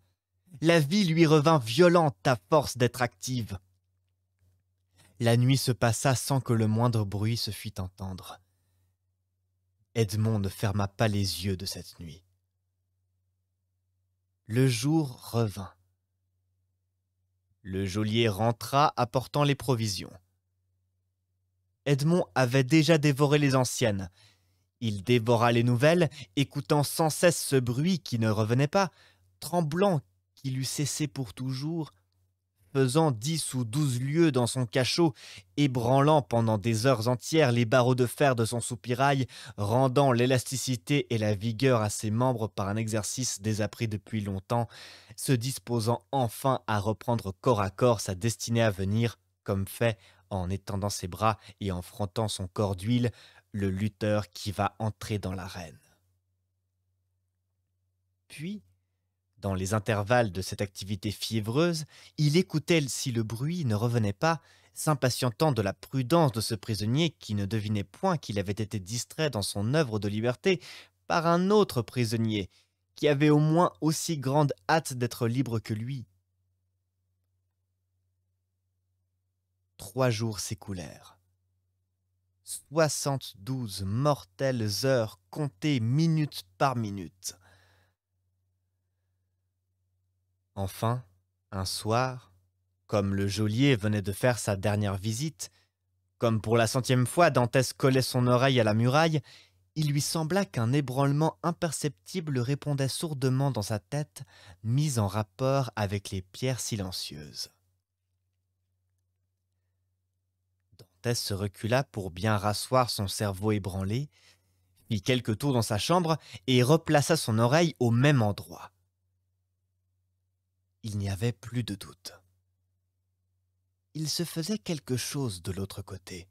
Speaker 2: La vie lui revint violente à force d'être active. La nuit se passa sans que le moindre bruit se fît entendre. Edmond ne ferma pas les yeux de cette nuit. Le jour revint. Le geôlier rentra apportant les provisions. Edmond avait déjà dévoré les anciennes. Il dévora les nouvelles, écoutant sans cesse ce bruit qui ne revenait pas, tremblant qu'il eût cessé pour toujours, faisant 10 ou 12 lieues dans son cachot, ébranlant pendant des heures entières les barreaux de fer de son soupirail, rendant l'élasticité et la vigueur à ses membres par un exercice désappris depuis longtemps, se disposant enfin à reprendre corps à corps sa destinée à venir, comme fait, en étendant ses bras et en frottant son corps d'huile, le lutteur qui va entrer dans l'arène. Puis, dans les intervalles de cette activité fiévreuse, il écoutait si le bruit ne revenait pas, s'impatientant de la prudence de ce prisonnier qui ne devinait point qu'il avait été distrait dans son œuvre de liberté par un autre prisonnier, qui avait au moins aussi grande hâte d'être libre que lui. 3 jours s'écoulèrent. 72 mortelles heures comptées minute par minute. Enfin, un soir, comme le geôlier venait de faire sa dernière visite, comme pour la 100e fois Dantès collait son oreille à la muraille, il lui sembla qu'un ébranlement imperceptible répondait sourdement dans sa tête, mis en rapport avec les pierres silencieuses. Dantès se recula pour bien rasseoir son cerveau ébranlé, fit quelques tours dans sa chambre et replaça son oreille au même endroit. Il n'y avait plus de doute. Il se faisait quelque chose de l'autre côté.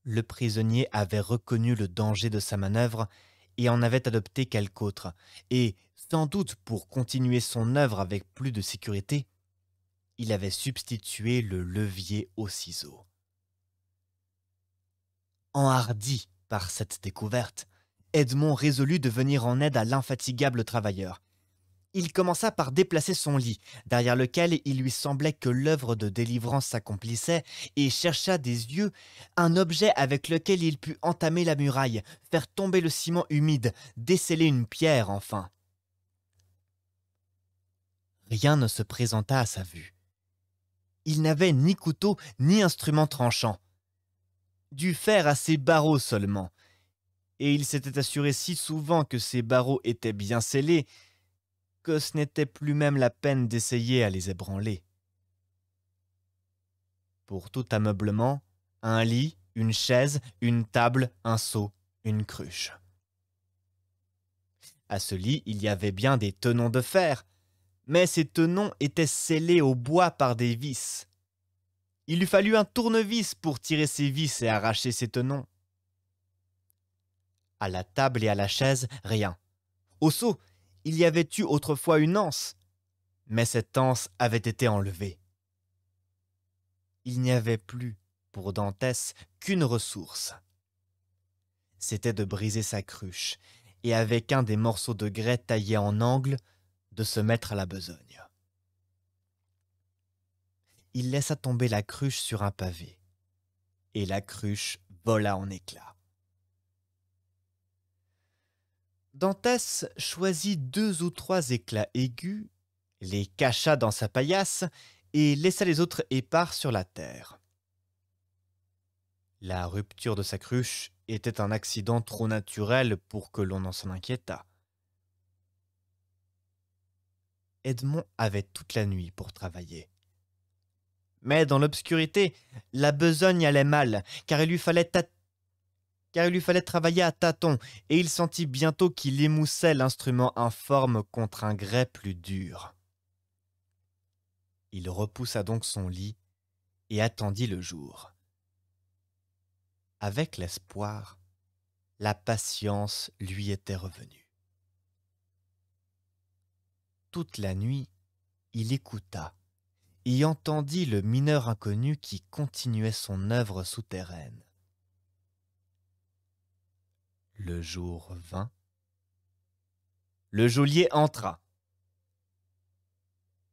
Speaker 2: Le prisonnier avait reconnu le danger de sa manœuvre et en avait adopté quelque autre, et, sans doute pour continuer son œuvre avec plus de sécurité, il avait substitué le levier au ciseau. Enhardi par cette découverte, Edmond résolut de venir en aide à l'infatigable travailleur. Il commença par déplacer son lit, derrière lequel il lui semblait que l'œuvre de délivrance s'accomplissait, et chercha des yeux un objet avec lequel il put entamer la muraille, faire tomber le ciment humide, desceller une pierre enfin. Rien ne se présenta à sa vue. Il n'avait ni couteau ni instrument tranchant. Du fer à ses barreaux seulement, et il s'était assuré si souvent que ses barreaux étaient bien scellés que ce n'était plus même la peine d'essayer à les ébranler. Pour tout ameublement, un lit, une chaise, une table, un seau, une cruche. À ce lit, il y avait bien des tenons de fer, mais ces tenons étaient scellés au bois par des vis. Il eût fallu un tournevis pour tirer ces vis et arracher ces tenons. À la table et à la chaise, rien. Au seau, il y avait eu autrefois une anse, Mais cette anse avait été enlevée. Il n'y avait plus, pour Dantès, qu'une ressource. C'était de briser sa cruche, et avec un des morceaux de grès taillés en angle, de se mettre à la besogne. Il laissa tomber la cruche sur un pavé, et la cruche vola en éclats. Dantès choisit 2 ou 3 éclats aigus, les cacha dans sa paillasse et laissa les autres épars sur la terre. La rupture de sa cruche était un accident trop naturel pour que l'on en s'en inquiétât. Edmond avait toute la nuit pour travailler. Mais dans l'obscurité, la besogne allait mal, car il lui fallait travailler à tâtons, et il sentit bientôt qu'il émoussait l'instrument informe contre un grès plus dur. Il repoussa donc son lit et attendit le jour. Avec l'espoir, la patience lui était revenue. Toute la nuit, il écouta et entendit le mineur inconnu qui continuait son œuvre souterraine. Le jour vint. Le geôlier entra.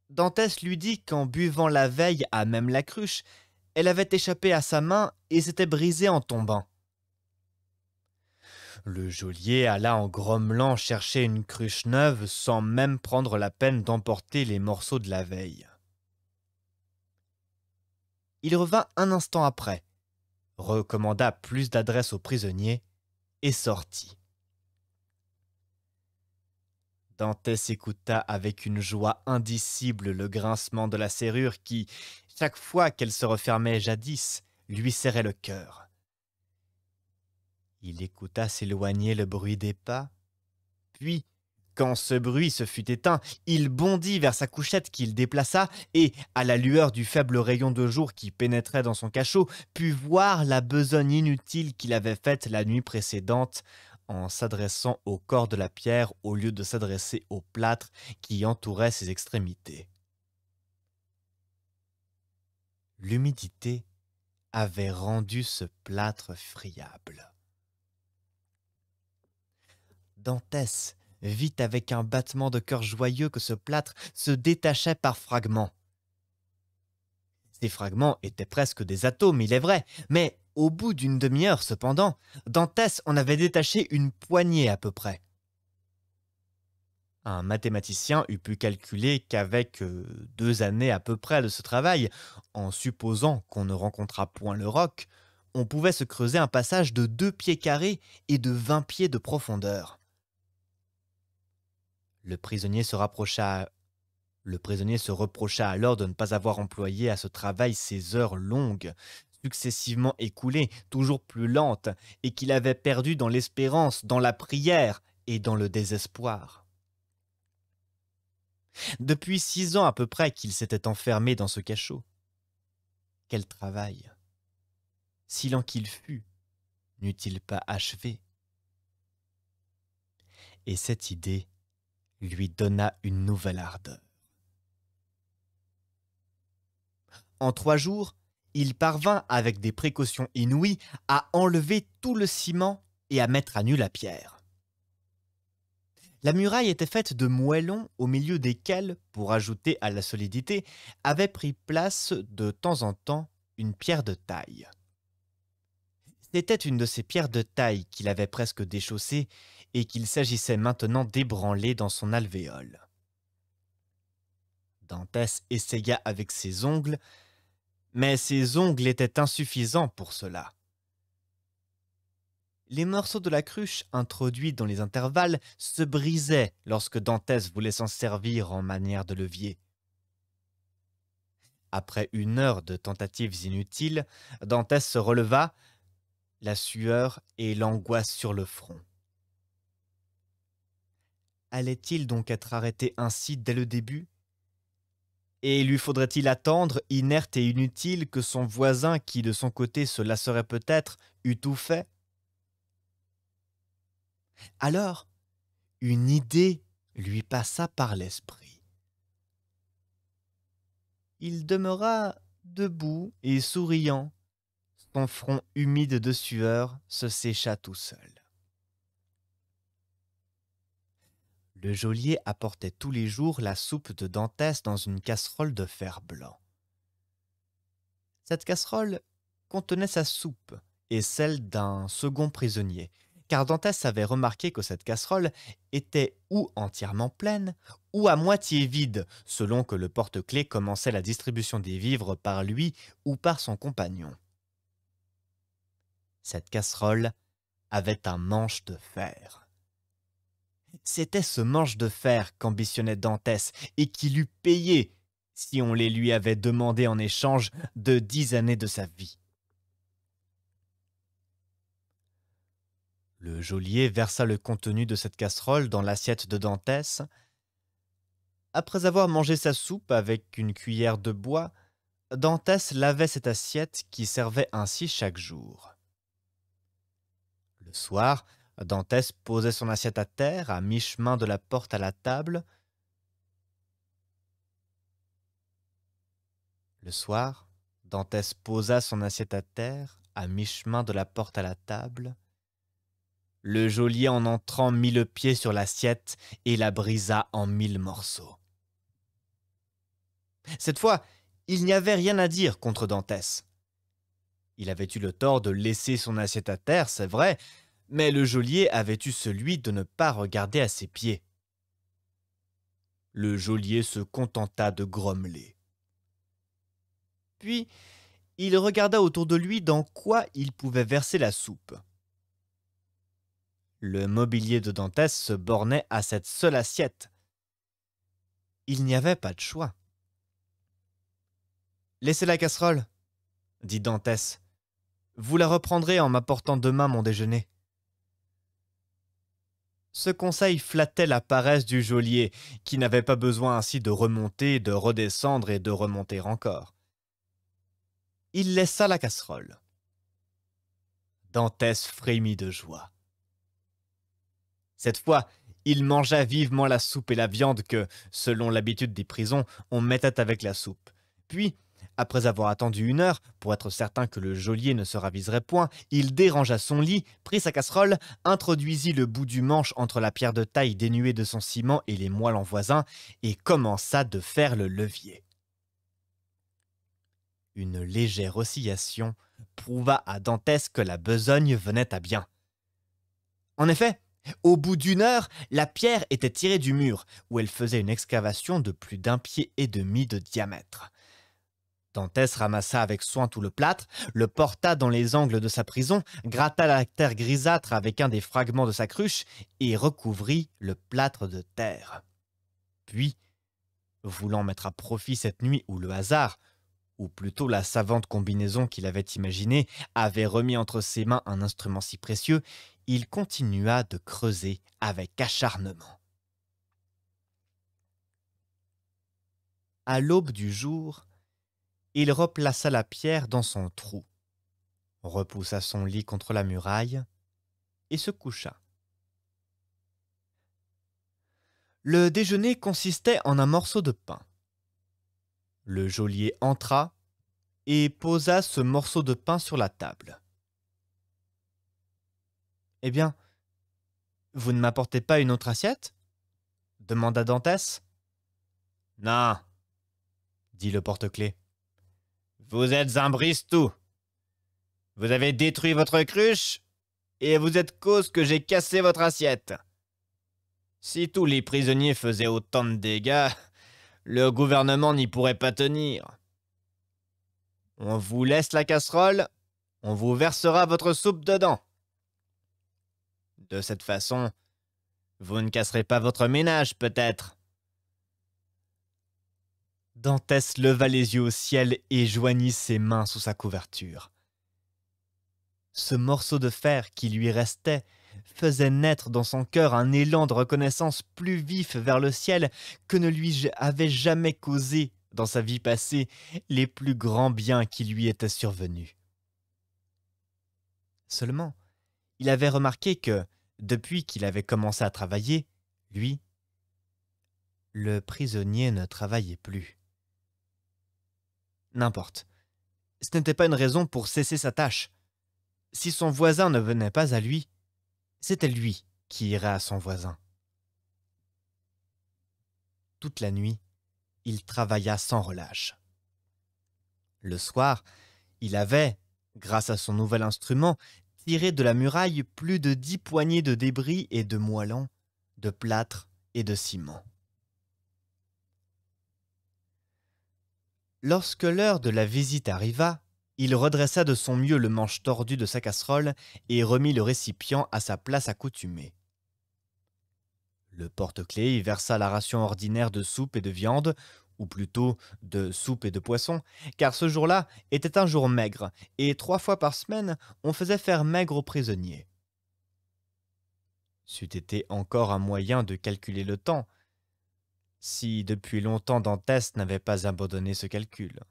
Speaker 2: Dantès lui dit qu'en buvant la veille à même la cruche, elle avait échappé à sa main et s'était brisée en tombant. Le geôlier alla en grommelant chercher une cruche neuve sans même prendre la peine d'emporter les morceaux de la veille. Il revint un instant après, recommanda plus d'adresse au prisonnier et sortit. Dantès écouta avec une joie indicible le grincement de la serrure qui, chaque fois qu'elle se refermait jadis, lui serrait le cœur. Il écouta s'éloigner le bruit des pas, puis, quand ce bruit se fut éteint, il bondit vers sa couchette qu'il déplaça et, à la lueur du faible rayon de jour qui pénétrait dans son cachot, put voir la besogne inutile qu'il avait faite la nuit précédente en s'adressant au corps de la pierre au lieu de s'adresser au plâtre qui entourait ses extrémités. L'humidité avait rendu ce plâtre friable. Dantès vit avec un battement de cœur joyeux que ce plâtre se détachait par fragments. Ces fragments étaient presque des atomes, il est vrai, mais au bout d'une demi-heure cependant, Dantès en avait détaché une poignée à peu près. Un mathématicien eût pu calculer qu'avec 2 années à peu près de ce travail, en supposant qu'on ne rencontrât point le roc, on pouvait se creuser un passage de 2 pieds carrés et de 20 pieds de profondeur. Le prisonnier se reprocha alors de ne pas avoir employé à ce travail ces heures longues, successivement écoulées, toujours plus lentes, et qu'il avait perdues dans l'espérance, dans la prière et dans le désespoir. Depuis 6 ans à peu près qu'il s'était enfermé dans ce cachot. Quel travail! Si lent qu'il fût, n'eût-il pas achevé? Et cette idée lui donna une nouvelle ardeur. En 3 jours, il parvint, avec des précautions inouïes, à enlever tout le ciment et à mettre à nu la pierre. La muraille était faite de moellons au milieu desquels, pour ajouter à la solidité, avait pris place de temps en temps une pierre de taille. C'était une de ces pierres de taille qu'il avait presque déchaussée et qu'il s'agissait maintenant d'ébranler dans son alvéole. Dantès essaya avec ses ongles, mais ses ongles étaient insuffisants pour cela. Les morceaux de la cruche introduits dans les intervalles se brisaient lorsque Dantès voulait s'en servir en manière de levier. Après 1 heure de tentatives inutiles, Dantès se releva, la sueur et l'angoisse sur le front. Allait-il donc être arrêté ainsi dès le début? Et lui faudrait-il attendre, inerte et inutile, que son voisin, qui de son côté se lasserait peut-être, eût tout fait? Alors, une idée lui passa par l'esprit. il demeura debout et souriant. Son front humide de sueur se sécha tout seul. Le geôlier apportait tous les jours la soupe de Dantès dans une casserole de fer blanc. Cette casserole contenait sa soupe et celle d'un second prisonnier, car Dantès avait remarqué que cette casserole était ou entièrement pleine ou à moitié vide, selon que le porte-clés commençait la distribution des vivres par lui ou par son compagnon. Cette casserole avait un manche de fer. C'était ce manche de fer qu'ambitionnait Dantès et qu'il eût payé si on les lui avait demandé en échange de 10 années de sa vie. Le geôlier versa le contenu de cette casserole dans l'assiette de Dantès. Après avoir mangé sa soupe avec une cuillère de bois, Dantès lavait cette assiette qui servait ainsi chaque jour. Le soir, Dantès posait son assiette à terre, à mi-chemin de la porte à la table. Le soir, Dantès posa son assiette à terre, à mi-chemin de la porte à la table. Le geôlier en entrant mit le pied sur l'assiette et la brisa en 1000 morceaux. Cette fois, il n'y avait rien à dire contre Dantès. Il avait eu le tort de laisser son assiette à terre, c'est vrai, mais le geôlier avait eu celui de ne pas regarder à ses pieds. Le geôlier se contenta de grommeler. Puis, il regarda autour de lui dans quoi il pouvait verser la soupe. Le mobilier de Dantès se bornait à cette seule assiette. Il n'y avait pas de choix. « Laissez la casserole, » dit Dantès. « Vous la reprendrez en m'apportant demain mon déjeuner. » Ce conseil flattait la paresse du geôlier, qui n'avait pas besoin ainsi de remonter, de redescendre et de remonter encore. Il laissa la casserole. Dantès frémit de joie. Cette fois, il mangea vivement la soupe et la viande que, selon l'habitude des prisons, on mettait avec la soupe. Puis, après avoir attendu 1 heure, pour être certain que le geôlier ne se raviserait point, il dérangea son lit, prit sa casserole, introduisit le bout du manche entre la pierre de taille dénuée de son ciment et les moellons voisins, et commença de faire le levier. Une légère oscillation prouva à Dantès que la besogne venait à bien. En effet, au bout d'1 heure, la pierre était tirée du mur, où elle faisait une excavation de plus d'1,5 pied de diamètre. Dantès ramassa avec soin tout le plâtre, le porta dans les angles de sa prison, gratta la terre grisâtre avec un des fragments de sa cruche et recouvrit le plâtre de terre. Puis, voulant mettre à profit cette nuit où le hasard, ou plutôt la savante combinaison qu'il avait imaginée, avait remis entre ses mains un instrument si précieux, il continua de creuser avec acharnement. À l'aube du jour, il replaça la pierre dans son trou, repoussa son lit contre la muraille et se coucha. Le déjeuner consistait en un morceau de pain. Le geôlier entra et posa ce morceau de pain sur la table. « Eh bien, vous ne m'apportez pas une autre assiette ?» demanda Dantès. « Non, » dit le porte-clés. « Vous êtes un brise-tout. Vous avez détruit votre cruche et vous êtes cause que j'ai cassé votre assiette. Si tous les prisonniers faisaient autant de dégâts, le gouvernement n'y pourrait pas tenir. On vous laisse la casserole, on vous versera votre soupe dedans. De cette façon, vous ne casserez pas votre ménage, peut-être. » Dantès leva les yeux au ciel et joignit ses mains sous sa couverture. Ce morceau de fer qui lui restait faisait naître dans son cœur un élan de reconnaissance plus vif vers le ciel que ne lui avait jamais causé, dans sa vie passée, les plus grands biens qui lui étaient survenus. Seulement, il avait remarqué que, depuis qu'il avait commencé à travailler, lui, le prisonnier ne travaillait plus. N'importe. Ce n'était pas une raison pour cesser sa tâche. Si son voisin ne venait pas à lui, c'était lui qui irait à son voisin. Toute la nuit, il travailla sans relâche. Le soir, il avait, grâce à son nouvel instrument, tiré de la muraille plus de 10 poignées de débris et de moellons, de plâtre et de ciment. Lorsque l'heure de la visite arriva, il redressa de son mieux le manche tordu de sa casserole et remit le récipient à sa place accoutumée. Le porte-clés y versa la ration ordinaire de soupe et de viande, ou plutôt de soupe et de poisson, car ce jour-là était un jour maigre, et 3 fois par semaine on faisait faire maigre aux prisonniers. C'eût été encore un moyen de calculer le temps, si depuis longtemps Dantès n'avait pas abandonné ce calcul.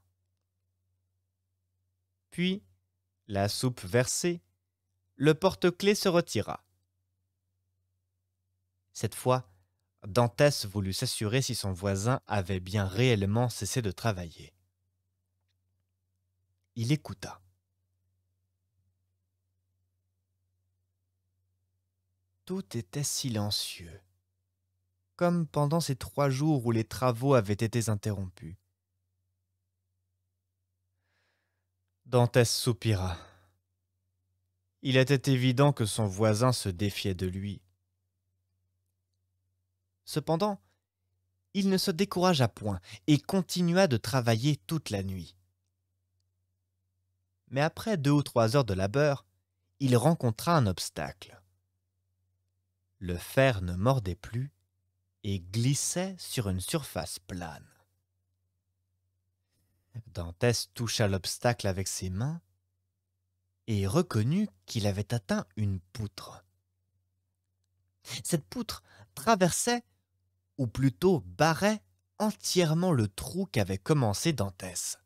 Speaker 2: Puis, la soupe versée, le porte-clés se retira. Cette fois, Dantès voulut s'assurer si son voisin avait bien réellement cessé de travailler. Il écouta. Tout était silencieux, comme pendant ces 3 jours où les travaux avaient été interrompus. Dantès soupira. Il était évident que son voisin se défiait de lui. Cependant, il ne se découragea point et continua de travailler toute la nuit. Mais après 2 ou 3 heures de labeur, il rencontra un obstacle. Le fer ne mordait plus et glissait sur une surface plane. Dantès toucha l'obstacle avec ses mains et reconnut qu'il avait atteint une poutre. Cette poutre traversait, ou plutôt barrait, entièrement le trou qu'avait commencé Dantès.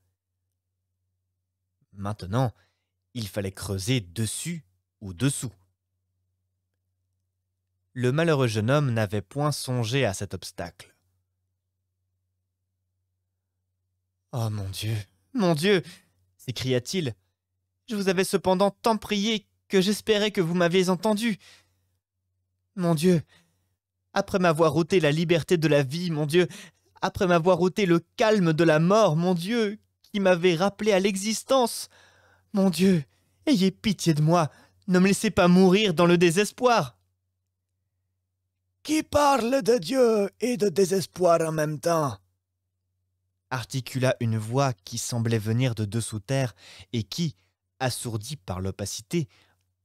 Speaker 2: Maintenant, il fallait creuser dessus ou dessous. Le malheureux jeune homme n'avait point songé à cet obstacle. « Oh mon Dieu !» s'écria-t-il. « Je vous avais cependant tant prié que j'espérais que vous m'aviez entendu. Mon Dieu, après m'avoir ôté la liberté de la vie, mon Dieu, après m'avoir ôté le calme de la mort, mon Dieu, qui m'avait rappelé à l'existence, mon Dieu, ayez pitié de moi, ne me laissez pas mourir dans le désespoir. »
Speaker 4: Qui parle de Dieu et de désespoir en même temps?
Speaker 2: Articula une voix qui semblait venir de dessous terre et qui, assourdie par l'opacité,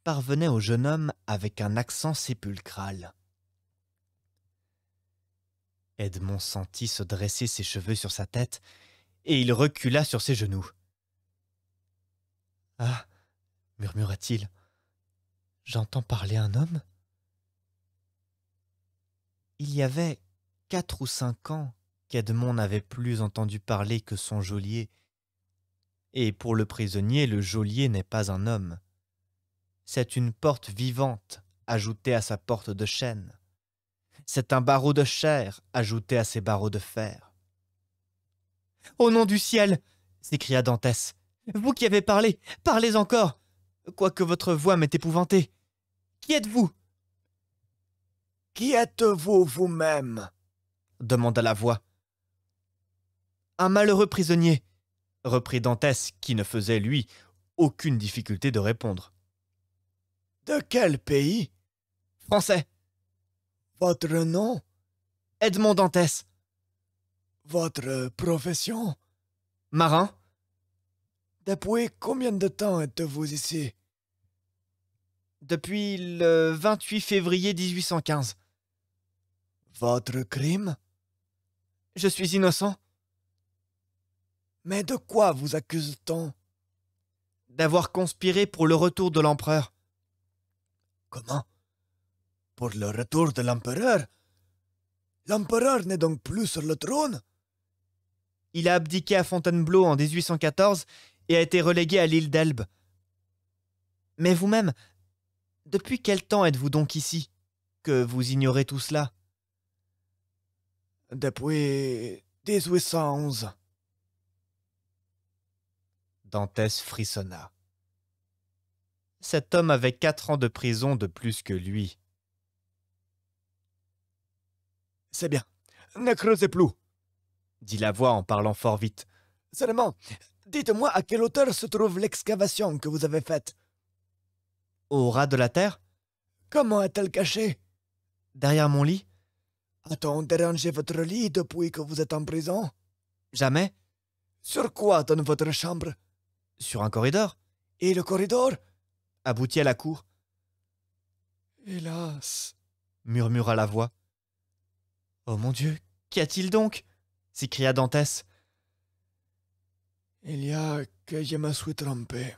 Speaker 2: parvenait au jeune homme avec un accent sépulcral. Edmond sentit se dresser ses cheveux sur sa tête et il recula sur ses genoux. « Ah !» murmura-t-il, « j'entends parler un homme ?» Il y avait 4 ou 5 ans qu'Edmond n'avait plus entendu parler que son geôlier. Et pour le prisonnier, le geôlier n'est pas un homme. C'est une porte vivante ajoutée à sa porte de chêne. C'est un barreau de chair ajouté à ses barreaux de fer. « Au nom du ciel !» s'écria Dantès. « Vous qui avez parlé, parlez encore, quoique votre voix m'ait épouvanté. Qui êtes-vous » ?
Speaker 4: « Qui êtes-vous vous-même »
Speaker 2: demanda la voix. « Un malheureux prisonnier, » reprit Dantès, qui ne faisait, lui, aucune difficulté de répondre.
Speaker 4: « De quel pays ?»«
Speaker 2: Français. »«
Speaker 4: Votre nom ?»«
Speaker 2: Edmond Dantès. »«
Speaker 4: Votre profession ?»«
Speaker 2: Marin. »«
Speaker 4: Depuis combien de temps êtes-vous ici ?»«
Speaker 2: Depuis le 28 février 1815. »
Speaker 4: Votre crime ?
Speaker 2: Je suis innocent.
Speaker 4: Mais de quoi vous accuse-t-on ?
Speaker 2: D'avoir conspiré pour le retour de l'empereur.
Speaker 4: Comment ? Pour le retour de l'empereur ? L'empereur n'est donc plus sur le trône ?
Speaker 2: Il a abdiqué à Fontainebleau en 1814 et a été relégué à l'île d'Elbe. Mais vous-même, depuis quel temps êtes-vous donc ici, que vous ignorez tout cela ?
Speaker 4: Depuis 1811.
Speaker 2: Dantès frissonna. Cet homme avait 4 ans de prison de plus que lui.
Speaker 4: « C'est bien. Ne creusez plus. »
Speaker 2: dit la voix en parlant fort vite.
Speaker 4: « Seulement, dites-moi à quelle hauteur se trouve l'excavation que vous avez faite. »
Speaker 2: « Au ras de la terre,
Speaker 4: Comment est-elle cachée?
Speaker 2: derrière mon lit.
Speaker 4: A-t-on dérangé votre lit depuis que vous êtes en prison?
Speaker 2: Jamais.
Speaker 4: Sur quoi donne votre chambre?
Speaker 2: Sur un corridor,
Speaker 4: Et le corridor?
Speaker 2: abouti à la cour,
Speaker 4: Hélas.
Speaker 2: murmura la voix. Oh mon Dieu, qu'y a-t-il donc? S'écria Dantès.
Speaker 4: Il y a que je me suis trompé,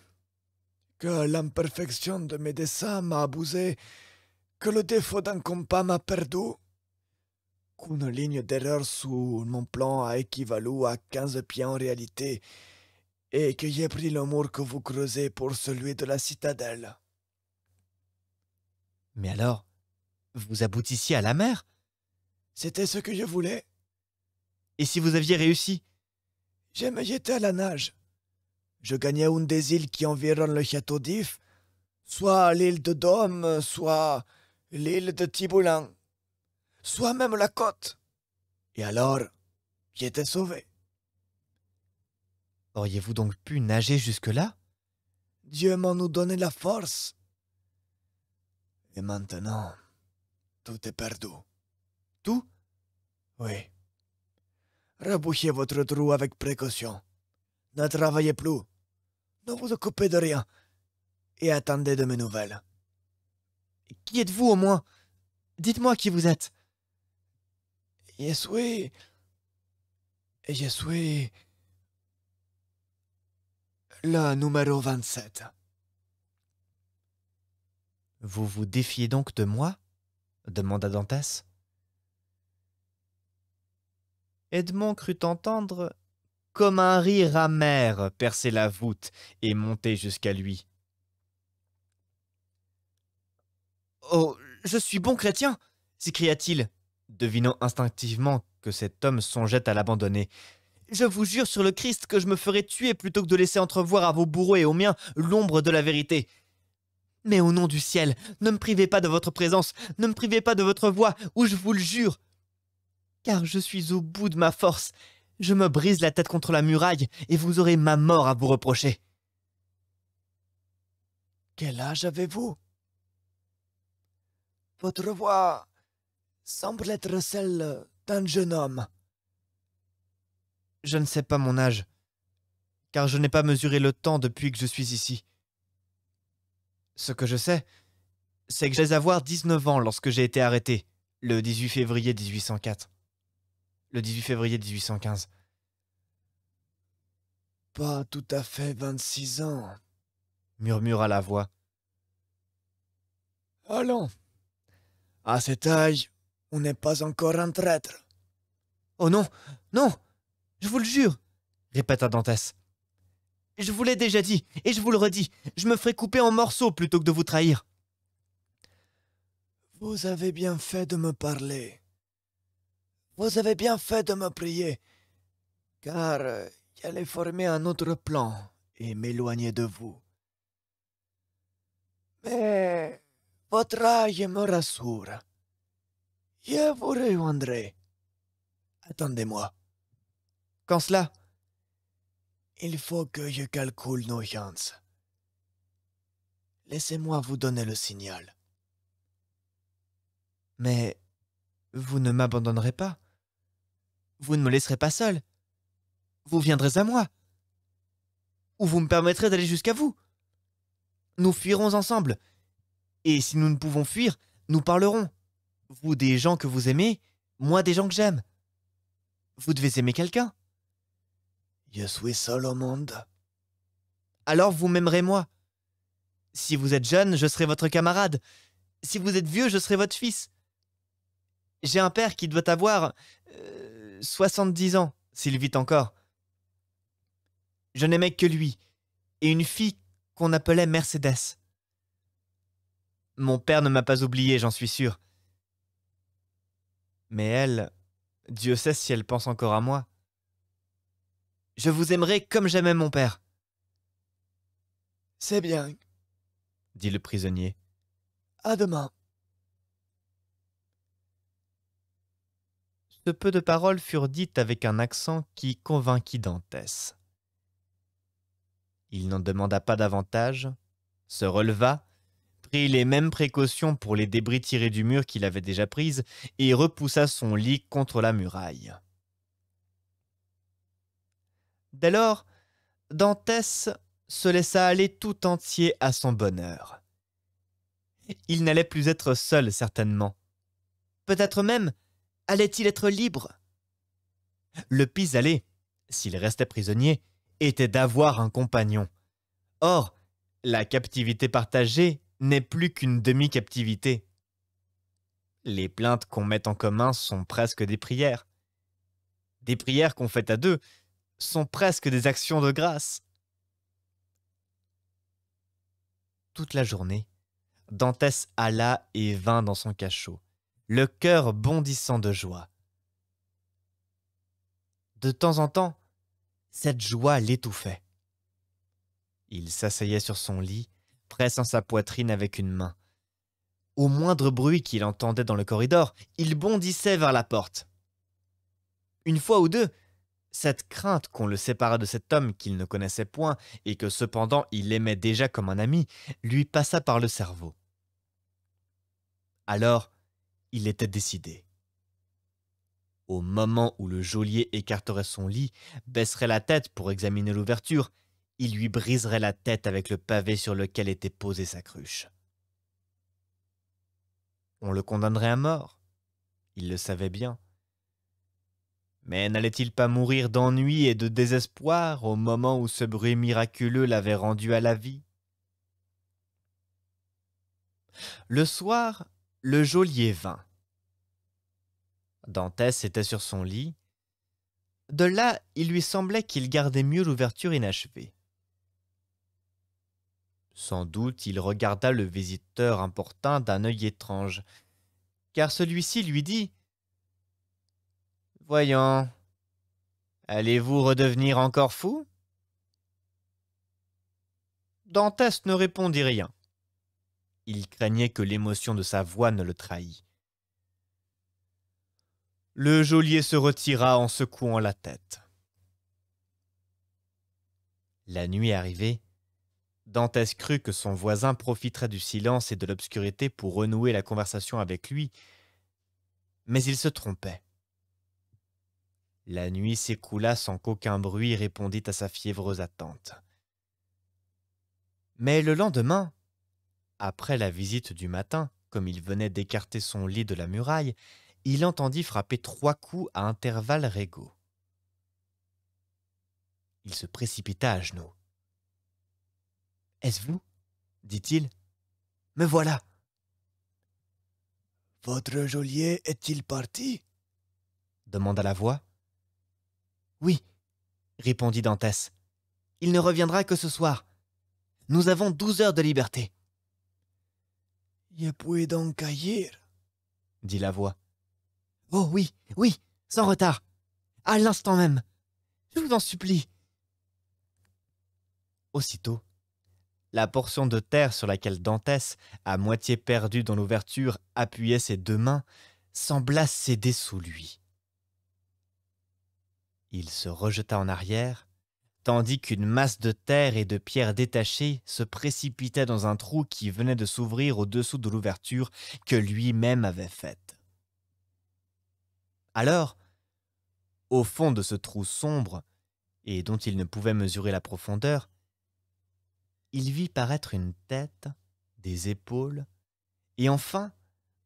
Speaker 4: que l'imperfection de mes dessins m'a abusé, que le défaut d'un compas m'a perdu, qu'une ligne d'erreur sous mon plan a équivalu à 15 pieds en réalité, et que j'ai pris le mur que vous creusez pour celui de la citadelle.
Speaker 2: Mais alors, vous aboutissiez à la mer?
Speaker 4: C'était ce que je voulais.
Speaker 2: Et si vous aviez réussi?
Speaker 4: Je me jetais à la nage. Je gagnais une des îles qui environnent le château d'If, soit l'île de Dôme, soit l'île de Tiboulin, soit même la côte. Et alors, j'étais sauvé.
Speaker 2: Auriez-vous donc pu nager jusque-là?
Speaker 4: Dieu m'en nous donnait la force. Et maintenant, tout est perdu.
Speaker 2: Tout?
Speaker 4: Oui. Rebouchez votre trou avec précaution. Ne travaillez plus. Ne vous occupez de rien. Et attendez de mes nouvelles.
Speaker 2: Qui êtes-vous au moins? Dites-moi qui vous êtes.
Speaker 4: Je suis le numéro 27.
Speaker 2: Vous vous défiez donc de moi? demanda Dantès. Edmond crut entendre comme un rire amer percer la voûte et monter jusqu'à lui. « Oh, je suis bon chrétien !» s'écria-t-il, devinant instinctivement que cet homme songeait à l'abandonner. « Je vous jure sur le Christ que je me ferai tuer plutôt que de laisser entrevoir à vos bourreaux et aux miens l'ombre de la vérité. Mais au nom du ciel, ne me privez pas de votre présence, ne me privez pas de votre voix, ou je vous le jure. Car je suis au bout de ma force. Je me brise la tête contre la muraille et vous aurez ma mort à vous reprocher. »
Speaker 4: Quel âge avez-vous? Votre voix semble être celle d'un jeune homme.
Speaker 2: Je ne sais pas mon âge, car je n'ai pas mesuré le temps depuis que je suis ici. Ce que je sais, c'est que j'allais avoir 19 ans lorsque j'ai été arrêté, le 18 février 1804. Le 18 février 1815.
Speaker 4: Pas tout à fait 26 ans.
Speaker 2: Murmura la voix.
Speaker 4: Allons. À cet âge, on n'est pas encore un traître.
Speaker 2: Oh non, non, je vous le jure, répéta Dantès. Je vous l'ai déjà dit, et je vous le redis, je me ferai couper en morceaux plutôt que de vous trahir.
Speaker 4: Vous avez bien fait de me parler. Vous avez bien fait de me prier, car j'allais former un autre plan et m'éloigner de vous. Mais votre âge me rassure. Je vous rejoindrai. Attendez-moi.
Speaker 2: Quand cela?
Speaker 4: Il faut que je calcule nos chances. Laissez-moi vous donner le signal.
Speaker 2: Mais vous ne m'abandonnerez pas. Vous ne me laisserez pas seul. Vous viendrez à moi. Ou vous me permettrez d'aller jusqu'à vous. Nous fuirons ensemble. Et si nous ne pouvons fuir, nous parlerons. Vous des gens que vous aimez, moi des gens que j'aime. Vous devez aimer quelqu'un.
Speaker 4: Je suis seul au monde.
Speaker 2: Alors vous m'aimerez moi. Si vous êtes jeune, je serai votre camarade. Si vous êtes vieux, je serai votre fils. J'ai un père qui doit avoir 70 ans, s'il vit encore. Je n'aimais que lui, et une fille qu'on appelait Mercédès. Mon père ne m'a pas oublié, j'en suis sûr. Mais elle, Dieu sait si elle pense encore à moi. Je vous aimerai comme j'aimais mon père.
Speaker 4: C'est bien.
Speaker 2: dit le prisonnier.
Speaker 4: À demain.
Speaker 2: Ce peu de paroles furent dites avec un accent qui convainquit Dantès. Il n'en demanda pas davantage, se releva, prit les mêmes précautions pour les débris tirés du mur qu'il avait déjà prises et repoussa son lit contre la muraille. Dès lors, Dantès se laissa aller tout entier à son bonheur. Il n'allait plus être seul, certainement. Peut-être même allait-il être libre. Le pis-aller, s'il restait prisonnier, était d'avoir un compagnon. Or, la captivité partagée n'est plus qu'une demi-captivité. Les plaintes qu'on met en commun sont presque des prières. Des prières qu'on fait à deux sont presque des actions de grâce. Toute la journée, Dantès alla et vint dans son cachot, le cœur bondissant de joie. De temps en temps, cette joie l'étouffait. Il s'asseyait sur son lit, pressant sa poitrine avec une main. Au moindre bruit qu'il entendait dans le corridor, il bondissait vers la porte. Une fois ou deux, cette crainte qu'on le séparât de cet homme qu'il ne connaissait point et que cependant il aimait déjà comme un ami, lui passa par le cerveau. Alors, il était décidé. Au moment où le geôlier écarterait son lit, baisserait la tête pour examiner l'ouverture, il lui briserait la tête avec le pavé sur lequel était posée sa cruche. On le condamnerait à mort. Il le savait bien. Mais n'allait-il pas mourir d'ennui et de désespoir au moment où ce bruit miraculeux l'avait rendu à la vie? Le soir, le geôlier vint. Dantès était sur son lit. De là, il lui semblait qu'il gardait mieux l'ouverture inachevée. Sans doute, il regarda le visiteur importun d'un œil étrange, car celui-ci lui dit « Voyons, allez-vous redevenir encore fou ?» Dantès ne répondit rien. Il craignait que l'émotion de sa voix ne le trahît. Le geôlier se retira en secouant la tête. La nuit arrivée, Dantès crut que son voisin profiterait du silence et de l'obscurité pour renouer la conversation avec lui, mais il se trompait. La nuit s'écoula sans qu'aucun bruit répondît à sa fiévreuse attente. Mais le lendemain, après la visite du matin, comme il venait d'écarter son lit de la muraille, il entendit frapper 3 coups à intervalles régaux. Il se précipita à genoux. « Est-ce vous » dit-il. « Me voilà !»
Speaker 4: « Votre geôlier est-il parti ?»
Speaker 2: demanda la voix. « Oui, » répondit Dantès. « Il ne reviendra que ce soir. Nous avons 12 heures de liberté. »«
Speaker 4: Je puis donc agir ?»
Speaker 2: dit la voix. « Oh oui, oui, sans retard. À l'instant même. Je vous en supplie. » Aussitôt, la portion de terre sur laquelle Dantès, à moitié perdu dans l'ouverture, appuyait ses 2 mains, sembla céder sous lui. Il se rejeta en arrière, tandis qu'une masse de terre et de pierres détachées se précipitait dans un trou qui venait de s'ouvrir au-dessous de l'ouverture que lui-même avait faite. Alors, au fond de ce trou sombre, et dont il ne pouvait mesurer la profondeur, il vit paraître une tête, des épaules, et enfin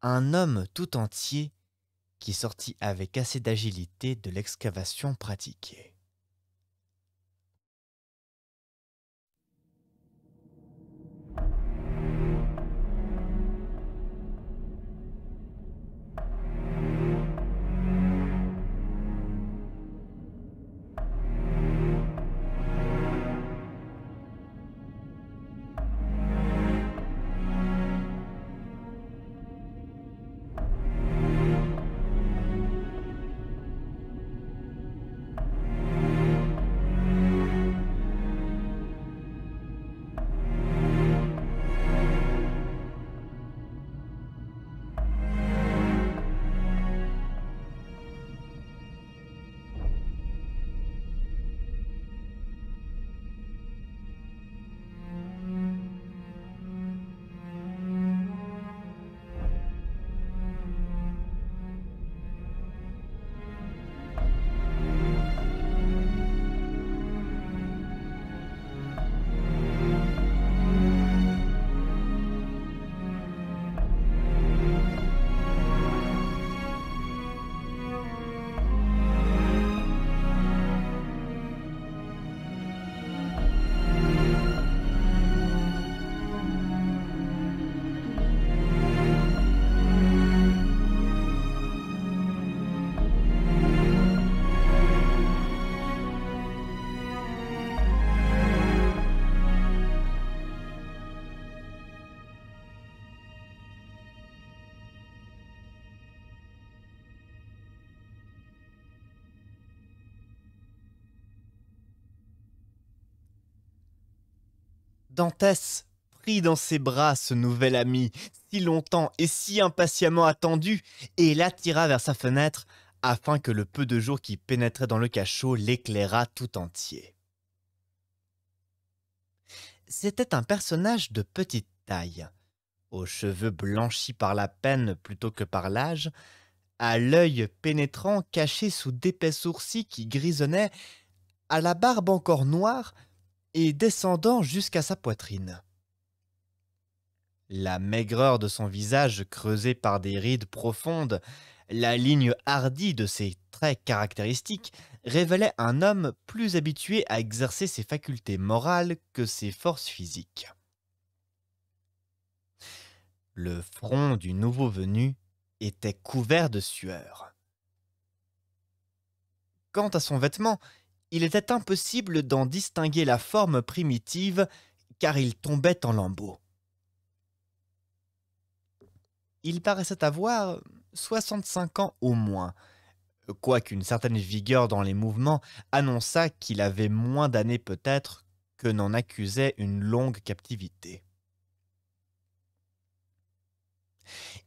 Speaker 2: un homme tout entier qui sortit avec assez d'agilité de l'excavation pratiquée. Dantès prit dans ses bras ce nouvel ami, si longtemps et si impatiemment attendu, et l'attira vers sa fenêtre, afin que le peu de jour qui pénétrait dans le cachot l'éclairât tout entier. C'était un personnage de petite taille, aux cheveux blanchis par la peine plutôt que par l'âge, à l'œil pénétrant caché sous d'épais sourcils qui grisonnaient, à la barbe encore noire et descendant jusqu'à sa poitrine. La maigreur de son visage creusé par des rides profondes, la ligne hardie de ses traits caractéristiques révélaient un homme plus habitué à exercer ses facultés morales que ses forces physiques. Le front du nouveau venu était couvert de sueur. Quant à son vêtement, il était impossible d'en distinguer la forme primitive, car il tombait en lambeaux. Il paraissait avoir 65 ans au moins, quoiqu'une certaine vigueur dans les mouvements annonçât qu'il avait moins d'années peut-être que n'en accusait une longue captivité.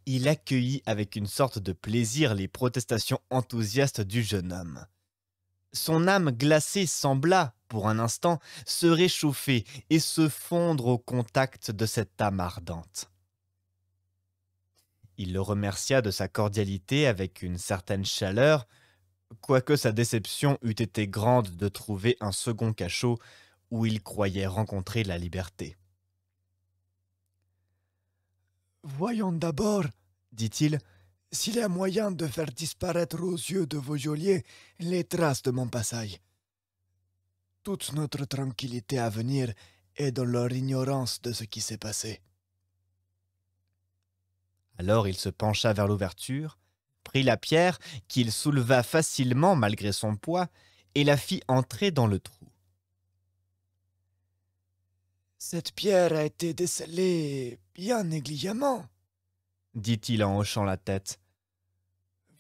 Speaker 2: Il accueillit avec une sorte de plaisir les protestations enthousiastes du jeune homme. Son âme glacée sembla, pour un instant, se réchauffer et se fondre au contact de cette âme ardente. Il le remercia de sa cordialité avec une certaine chaleur, quoique sa déception eût été grande de trouver un second cachot où il croyait rencontrer la liberté.
Speaker 4: « Voyons d'abord, dit-il, s'il y a moyen de faire disparaître aux yeux de vos geôliers les traces de mon passage. Toute notre tranquillité à venir est dans leur ignorance de ce qui s'est passé. »
Speaker 2: Alors il se pencha vers l'ouverture, prit la pierre qu'il souleva facilement malgré son poids et la fit entrer dans le trou.
Speaker 4: « Cette pierre a été descellée bien négligemment,
Speaker 2: dit-il en hochant la tête.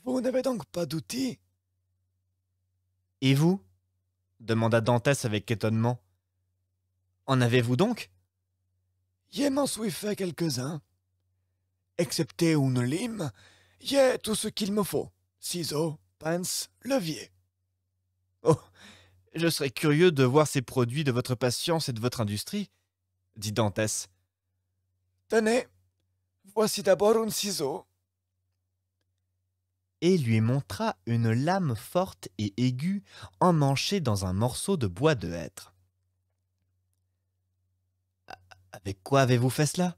Speaker 4: Vous n'avez donc pas d'outils?
Speaker 2: Et vous? Demanda Dantès avec étonnement. En avez-vous donc?
Speaker 4: Je m'en suis fait quelques-uns. Excepté une lime, j'ai tout ce qu'il me faut. Ciseaux, pince, levier.
Speaker 2: Oh, je serais curieux de voir ces produits de votre patience et de votre industrie, dit Dantès.
Speaker 4: Tenez, voici d'abord un ciseau.
Speaker 2: Et lui montra une lame forte et aiguë emmanchée dans un morceau de bois de hêtre. Avec quoi avez-vous fait cela?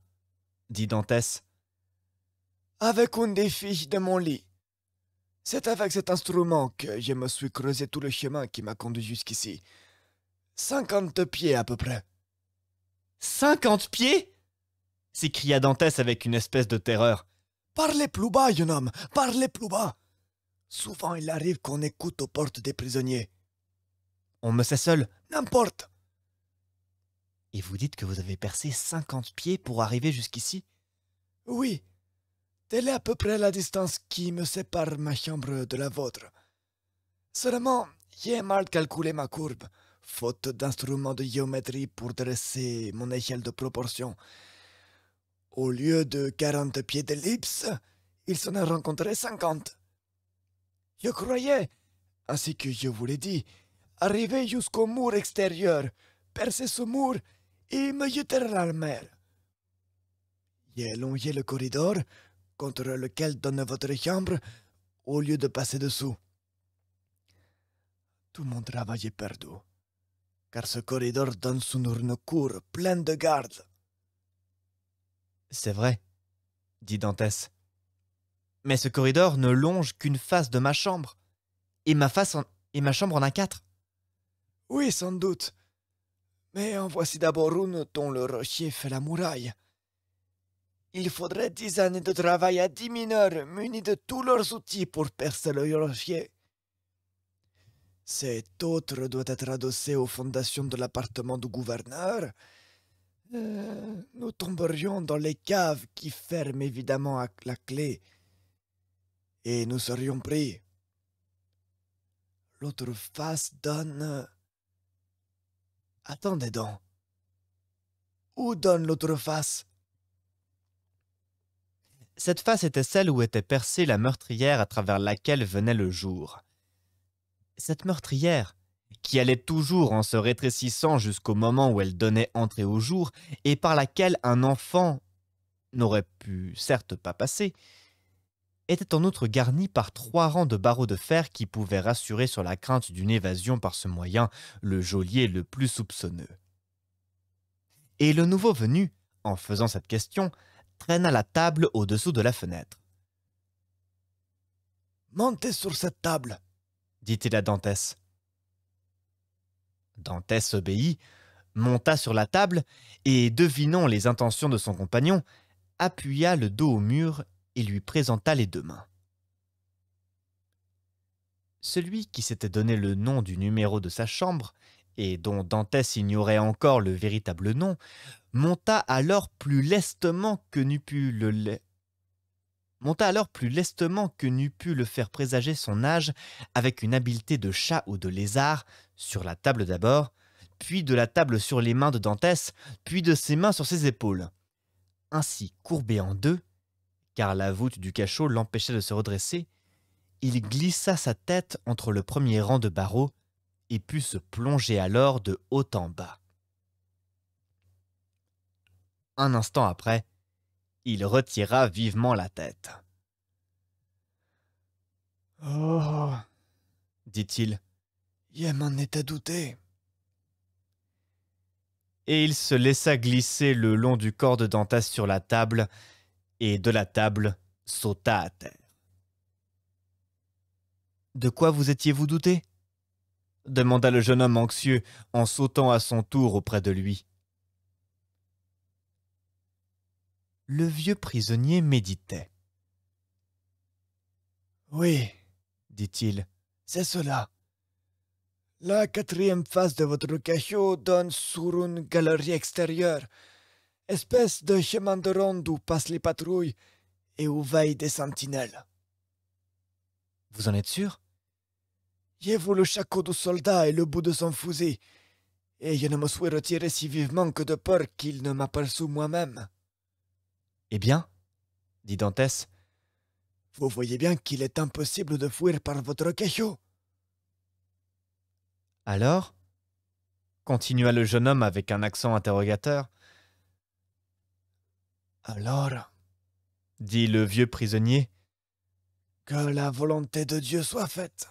Speaker 2: Dit Dantès.
Speaker 4: Avec une des fiches de mon lit. C'est avec cet instrument que je me suis creusé tout le chemin qui m'a conduit jusqu'ici. 50 pieds à peu près.
Speaker 2: 50 pieds? S'écria Dantès avec une espèce de terreur.
Speaker 4: Parlez plus bas, jeune homme, parlez plus bas. Souvent il arrive qu'on écoute aux portes des prisonniers.
Speaker 2: On me sait seul.
Speaker 4: N'importe.
Speaker 2: Et vous dites que vous avez percé 50 pieds pour arriver jusqu'ici?
Speaker 4: Oui. Telle est à peu près la distance qui me sépare ma chambre de la vôtre. Seulement, j'ai mal calculé ma courbe, faute d'instruments de géométrie pour dresser mon échelle de proportion. Au lieu de 40 pieds d'ellipse, il s'en a rencontré 50. Je croyais, ainsi que je vous l'ai dit, arriver jusqu'au mur extérieur, percer ce mur et me jeter à la mer. J'ai longé le corridor contre lequel donne votre chambre au lieu de passer dessous. Tout mon travail est perdu, car ce corridor donne sur une cour pleine de gardes.
Speaker 2: C'est vrai, dit Dantès. Mais ce corridor ne longe qu'une face de ma chambre, et ma chambre en a 4.
Speaker 4: Oui, sans doute. Mais en voici d'abord une dont le rocher fait la muraille. Il faudrait 10 années de travail à 10 mineurs munis de tous leurs outils pour percer le rocher. Cet autre doit être adossé aux fondations de l'appartement du gouverneur. Nous tomberions dans les caves qui ferment évidemment à la clé. Et nous serions pris. L'autre face donne... Attendez donc. Où donne l'autre face?
Speaker 2: Cette face était celle où était percée la meurtrière à travers laquelle venait le jour. Cette meurtrière, qui allait toujours en se rétrécissant jusqu'au moment où elle donnait entrée au jour, et par laquelle un enfant n'aurait pu certes pas passer, était en outre garnie par 3 rangs de barreaux de fer qui pouvaient rassurer sur la crainte d'une évasion par ce moyen le geôlier le plus soupçonneux. Et le nouveau venu, en faisant cette question, traîna la table au-dessous de la fenêtre.
Speaker 4: « Montez sur cette table !»
Speaker 2: dit-il à Dantès. Dantès obéit, monta sur la table et, devinant les intentions de son compagnon, appuya le dos au mur et lui présenta les 2 mains. Celui qui s'était donné le nom du numéro de sa chambre, et dont Dantès ignorait encore le véritable nom, monta alors plus lestement que n'eût pu le faire présager son âge avec une habileté de chat ou de lézard, sur la table d'abord, puis de la table sur les mains de Dantès, puis de ses mains sur ses épaules. Ainsi courbé en 2, car la voûte du cachot l'empêchait de se redresser, il glissa sa tête entre le premier rang de barreaux et put se plonger alors de haut en bas. Un instant après, il retira vivement la tête.
Speaker 4: « Oh,
Speaker 2: dit-il,
Speaker 4: je m'en étais douté. »
Speaker 2: et il se laissa glisser le long du corps de Dantès sur la table, et de la table sauta à terre. « De quoi vous étiez-vous douté » demanda le jeune homme anxieux en sautant à son tour auprès de lui. Le vieux prisonnier méditait.
Speaker 4: « Oui,
Speaker 2: dit-il,
Speaker 4: c'est cela. La 4e face de votre cachot donne sur une galerie extérieure, espèce de chemin de ronde où passent les patrouilles et où veillent des sentinelles.
Speaker 2: vous en êtes sûr ?
Speaker 4: J'ai vu le shako du soldat et le bout de son fusil, et je ne me suis retiré si vivement que de peur qu'il ne m'aperçût moi-même. »
Speaker 2: Eh bien, dit Dantès,
Speaker 4: Vous voyez bien qu'il est impossible de fuir par votre cachot.
Speaker 2: alors, continua le jeune homme avec un accent interrogateur,
Speaker 4: Alors,
Speaker 2: dit le vieux prisonnier,
Speaker 4: que la volonté de Dieu soit faite.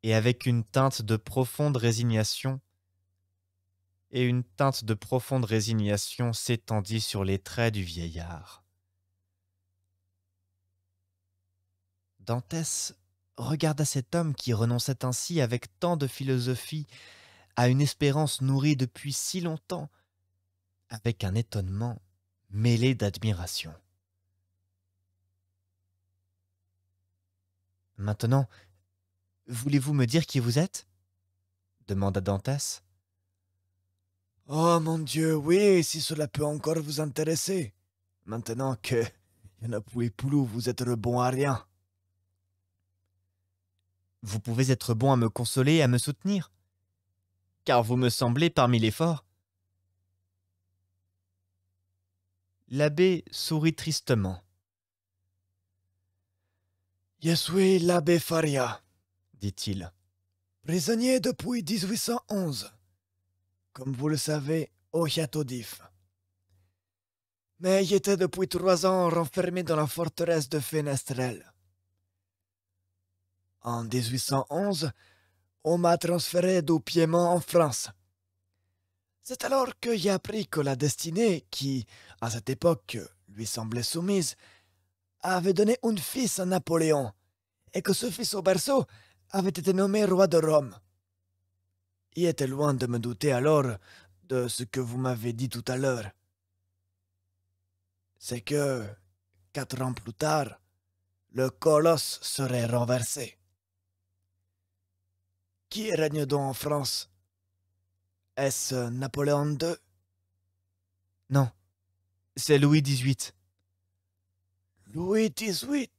Speaker 2: et avec une teinte de profonde résignation, s'étendit sur les traits du vieillard. Dantès regarda cet homme qui renonçait ainsi avec tant de philosophie à une espérance nourrie depuis si longtemps, avec un étonnement mêlé d'admiration. « Maintenant, voulez-vous me dire qui vous êtes » demanda Dantès.
Speaker 4: « Oh mon Dieu, oui, si cela peut encore vous intéresser, maintenant que je ne puis plus vous être bon à rien. »
Speaker 2: Vous pouvez être bon à me consoler et à me soutenir, car vous me semblez parmi les forts. L'abbé sourit tristement.
Speaker 4: « Je suis l'abbé Faria,
Speaker 2: dit-il.
Speaker 4: prisonnier depuis 1811, comme vous le savez, au château d'If. Mais j'étais depuis 3 ans renfermé dans la forteresse de Fenestrelle. En 1811, on m'a transféré du Piémont en France. C'est alors que j'ai appris que la destinée, qui, à cette époque, lui semblait soumise, avait donné un fils à Napoléon, et que ce fils au berceau avait été nommé roi de Rome. Il était loin de me douter alors de ce que vous m'avez dit tout à l'heure. C'est que, 4 ans plus tard, le colosse serait renversé. Qui règne donc en France? Est-ce Napoléon II?
Speaker 2: Non, c'est Louis XVIII.
Speaker 4: Louis XVIII,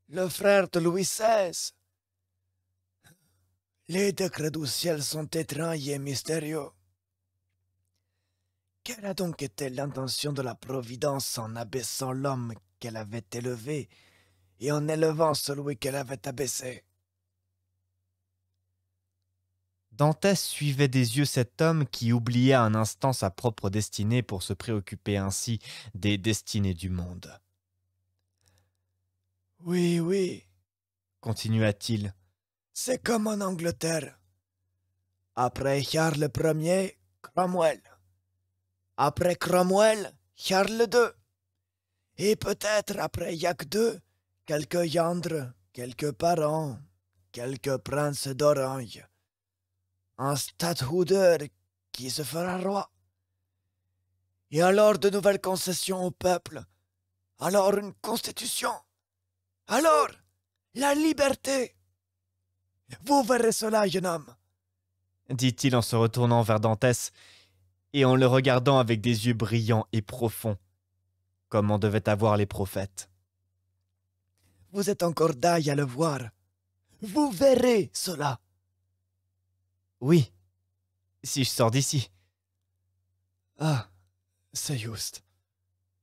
Speaker 4: le frère de Louis XVI. Les décrets du ciel sont étranges et mystérieux. Quelle a donc été l'intention de la Providence en abaissant l'homme qu'elle avait élevé et en élevant celui qu'elle avait abaissé?
Speaker 2: Dantès suivait des yeux cet homme qui oubliait un instant sa propre destinée pour se préoccuper ainsi des destinées du monde.
Speaker 4: Oui, oui,
Speaker 2: Continua-t-il.
Speaker 4: c'est comme en Angleterre. Après Charles Ier, Cromwell. Après Cromwell, Charles II. Et peut-être après Jacques II, quelques Yandres, quelques parents, quelques princes d'Orange. Un stadtholder qui se fera roi. Et alors de nouvelles concessions au peuple. Alors une constitution. Alors la liberté. Vous verrez cela, jeune homme.
Speaker 2: Dit-il en se retournant vers Dantès et en le regardant avec des yeux brillants et profonds, comme en devaient avoir les prophètes.
Speaker 4: Vous êtes encore d'ail à le voir. Vous verrez cela.
Speaker 2: Oui, si je sors d'ici,
Speaker 4: Ah, c'est juste.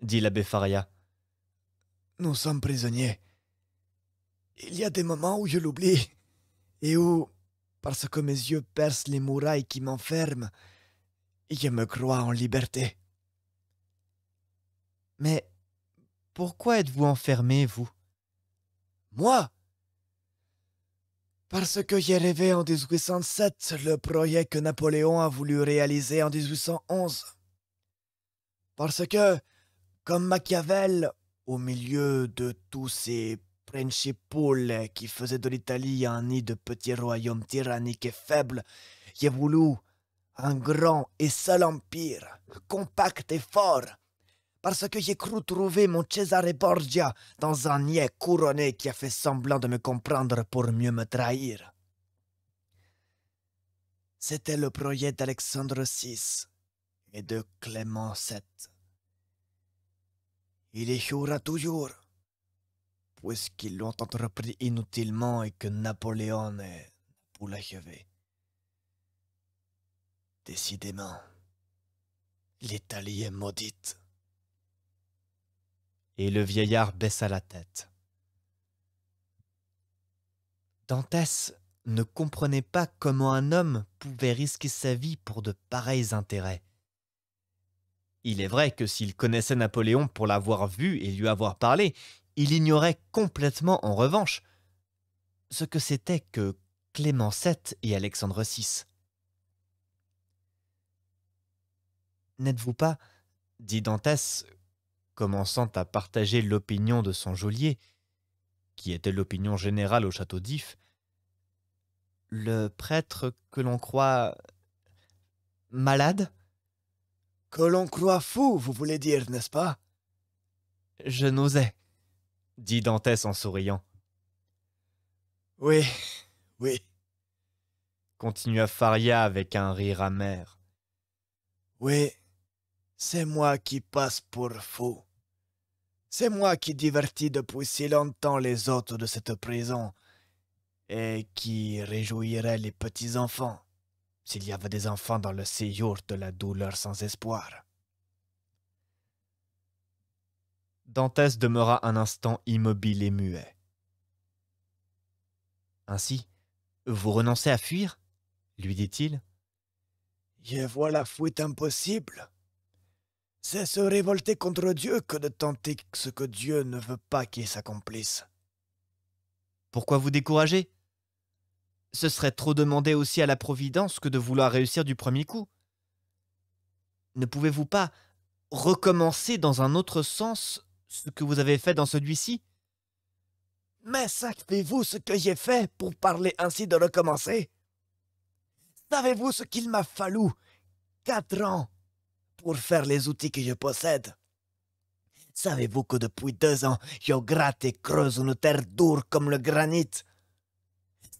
Speaker 2: dit l'abbé Faria.
Speaker 4: Nous sommes prisonniers. Il y a des moments où je l'oublie, et où, parce que mes yeux percent les murailles qui m'enferment, je me crois en liberté.
Speaker 2: Mais pourquoi êtes-vous enfermé, vous?
Speaker 4: Moi? Parce que j'ai rêvé en 1807 le projet que Napoléon a voulu réaliser en 1811. Parce que, comme Machiavel, au milieu de tous ces principaules qui faisaient de l'Italie un nid de petits royaumes tyranniques et faibles, j'ai voulu un grand et seul empire, compact et fort, parce que j'ai cru trouver mon Cesare Borgia dans un niais couronné qui a fait semblant de me comprendre pour mieux me trahir. C'était le projet d'Alexandre VI et de Clément VII. Il échouera toujours, puisqu'ils l'ont entrepris inutilement et que Napoléon est pour l'achever. Décidément, l'Italie est maudite.
Speaker 2: Et le vieillard baissa la tête. Dantès ne comprenait pas comment un homme pouvait risquer sa vie pour de pareils intérêts. Il est vrai que s'il connaissait Napoléon pour l'avoir vu et lui avoir parlé, il ignorait complètement en revanche ce que c'était que Clément VII et Alexandre VI. N'êtes-vous pas, dit Dantès, commençant à partager l'opinion de son geôlier, qui était l'opinion générale au château d'If, le prêtre que l'on croit malade?
Speaker 4: Que l'on croit fou, vous voulez dire, n'est-ce pas?
Speaker 2: Je n'osais, dit Dantès en souriant.
Speaker 4: Oui, oui,
Speaker 2: Continua Faria avec un rire amer.
Speaker 4: oui, c'est moi qui passe pour fou. C'est moi qui divertis depuis si longtemps les hôtes de cette prison et qui réjouirait les petits-enfants, s'il y avait des enfants dans le séjour de la douleur sans espoir.
Speaker 2: Dantès demeura un instant immobile et muet. Ainsi, vous renoncez à fuir? Lui dit-il.
Speaker 4: Je vois la fuite impossible. C'est se révolter contre Dieu que de tenter ce que Dieu ne veut pas qu'il s'accomplisse.
Speaker 2: Pourquoi vous décourager? Ce serait trop demander aussi à la Providence que de vouloir réussir du premier coup. Ne pouvez-vous pas recommencer dans un autre sens ce que vous avez fait dans celui-ci?
Speaker 4: Mais savez-vous ce que j'ai fait pour parler ainsi de recommencer? Savez-vous ce qu'il m'a fallu 4 ans pour faire les outils que je possède? Savez-vous que depuis 2 ans, je gratte et creuse une terre dure comme le granit?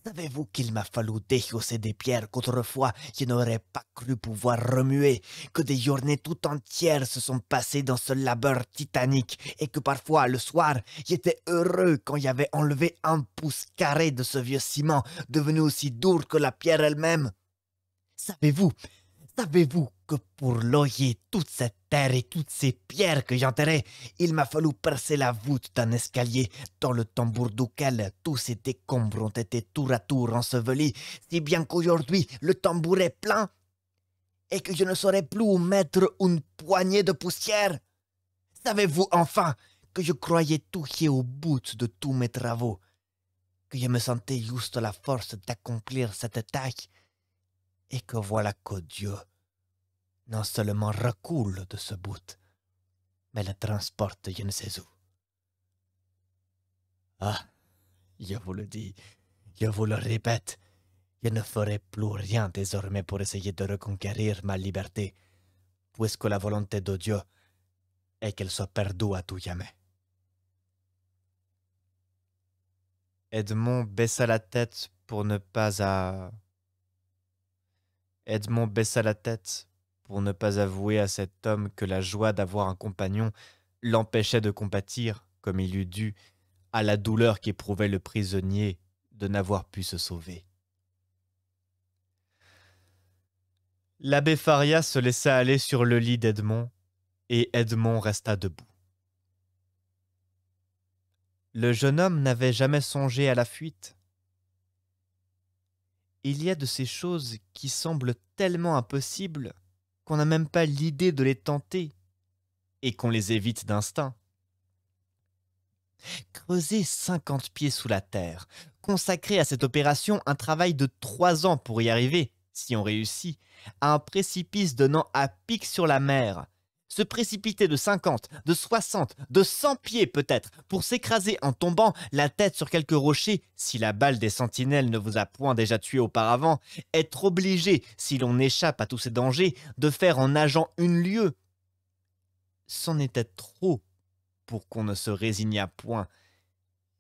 Speaker 4: Savez-vous qu'il m'a fallu déchausser des pierres qu'autrefois je n'aurais pas cru pouvoir remuer, que des journées tout entières se sont passées dans ce labeur titanique et que parfois, le soir, j'étais heureux quand j'avais enlevé 1 pouce carré de ce vieux ciment devenu aussi dur que la pierre elle-même? Savez-vous
Speaker 5: Savez-vous que pour loger toute cette terre et toutes ces pierres que j'enterrais, il m'a fallu percer la voûte d'un escalier dans le tambour duquel tous ces décombres ont été tour à tour ensevelis, si bien qu'aujourd'hui le tambour est plein et que je ne saurais plus où mettre une poignée de poussière? Savez-vous enfin que je croyais toucher au bout de tous mes travaux, que je me sentais juste la force d'accomplir cette tâche, et que voilà que Dieu non seulement recoule de ce bout, mais le transporte je ne sais où. Ah, je vous le dis, je vous le répète, je ne ferai plus rien désormais pour essayer de reconquérir ma liberté, puisque la volonté de Dieu est qu'elle soit perdue à tout jamais.
Speaker 2: Edmond baissa la tête pour ne pas avouer à cet homme que la joie d'avoir un compagnon l'empêchait de compatir, comme il eût dû, à la douleur qu'éprouvait le prisonnier de n'avoir pu se sauver. L'abbé Faria se laissa aller sur le lit d'Edmond, et Edmond resta debout. Le jeune homme n'avait jamais songé à la fuite. Il y a de ces choses qui semblent tellement impossibles qu'on n'a même pas l'idée de les tenter et qu'on les évite d'instinct. Creuser 50 pieds sous la terre, consacrer à cette opération un travail de 3 ans pour y arriver, si on réussit, à un précipice donnant à pic sur la mer, se précipiter de 50, de 60, de 100 pieds peut-être, pour s'écraser en tombant la tête sur quelques rochers, si la balle des sentinelles ne vous a point déjà tué auparavant, être obligé, si l'on échappe à tous ces dangers, de faire en nageant une lieue. C'en était trop pour qu'on ne se résignât point,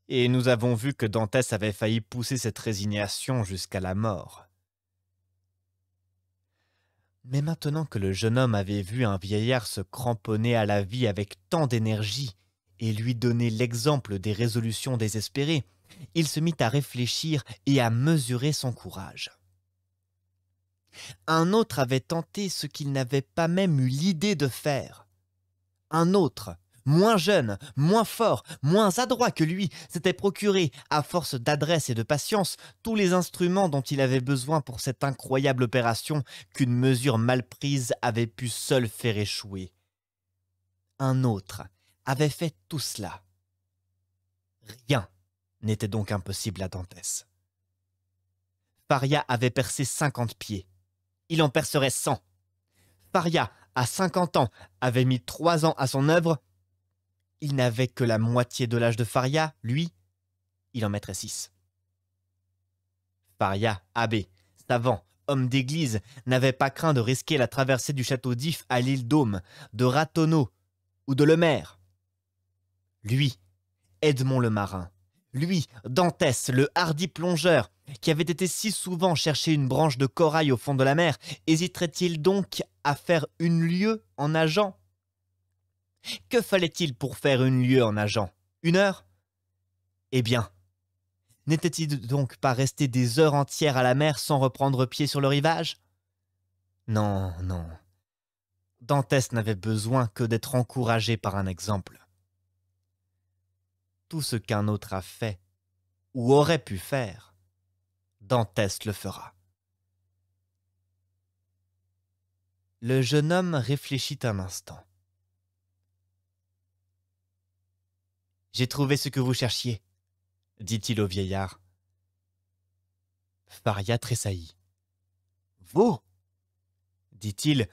Speaker 2: et nous avons vu que Dantès avait failli pousser cette résignation jusqu'à la mort. Mais maintenant que le jeune homme avait vu un vieillard se cramponner à la vie avec tant d'énergie et lui donner l'exemple des résolutions désespérées, il se mit à réfléchir et à mesurer son courage. Un autre avait tenté ce qu'il n'avait pas même eu l'idée de faire. Un autre, moins jeune, moins fort, moins adroit que lui, s'était procuré, à force d'adresse et de patience, tous les instruments dont il avait besoin pour cette incroyable opération qu'une mesure mal prise avait pu seule faire échouer. Un autre avait fait tout cela. Rien n'était donc impossible à Dantès. Faria avait percé 50 pieds. Il en percerait 100. Faria, à 50 ans, avait mis 3 ans à son œuvre. Il n'avait que la moitié de l'âge de Faria, lui, il en mettrait 6. Faria, abbé, savant, homme d'église, n'avait pas craint de risquer la traversée du château d'If à l'île d'Aume, de Ratonneau ou de Lemaire. Lui, Edmond le marin, lui, Dantès, le hardi plongeur, qui avait été si souvent chercher une branche de corail au fond de la mer, hésiterait-il donc à faire une lieue en nageant ? Que fallait-il pour faire une lieue en nageant? 1 heure? Eh bien, n'était-il donc pas resté des heures entières à la mer sans reprendre pied sur le rivage? Non, non. Dantès n'avait besoin que d'être encouragé par un exemple. Tout ce qu'un autre a fait, ou aurait pu faire, Dantès le fera. Le jeune homme réfléchit un instant. « J'ai trouvé ce que vous cherchiez, » dit-il au vieillard. Faria tressaillit. « Vous » dit-il,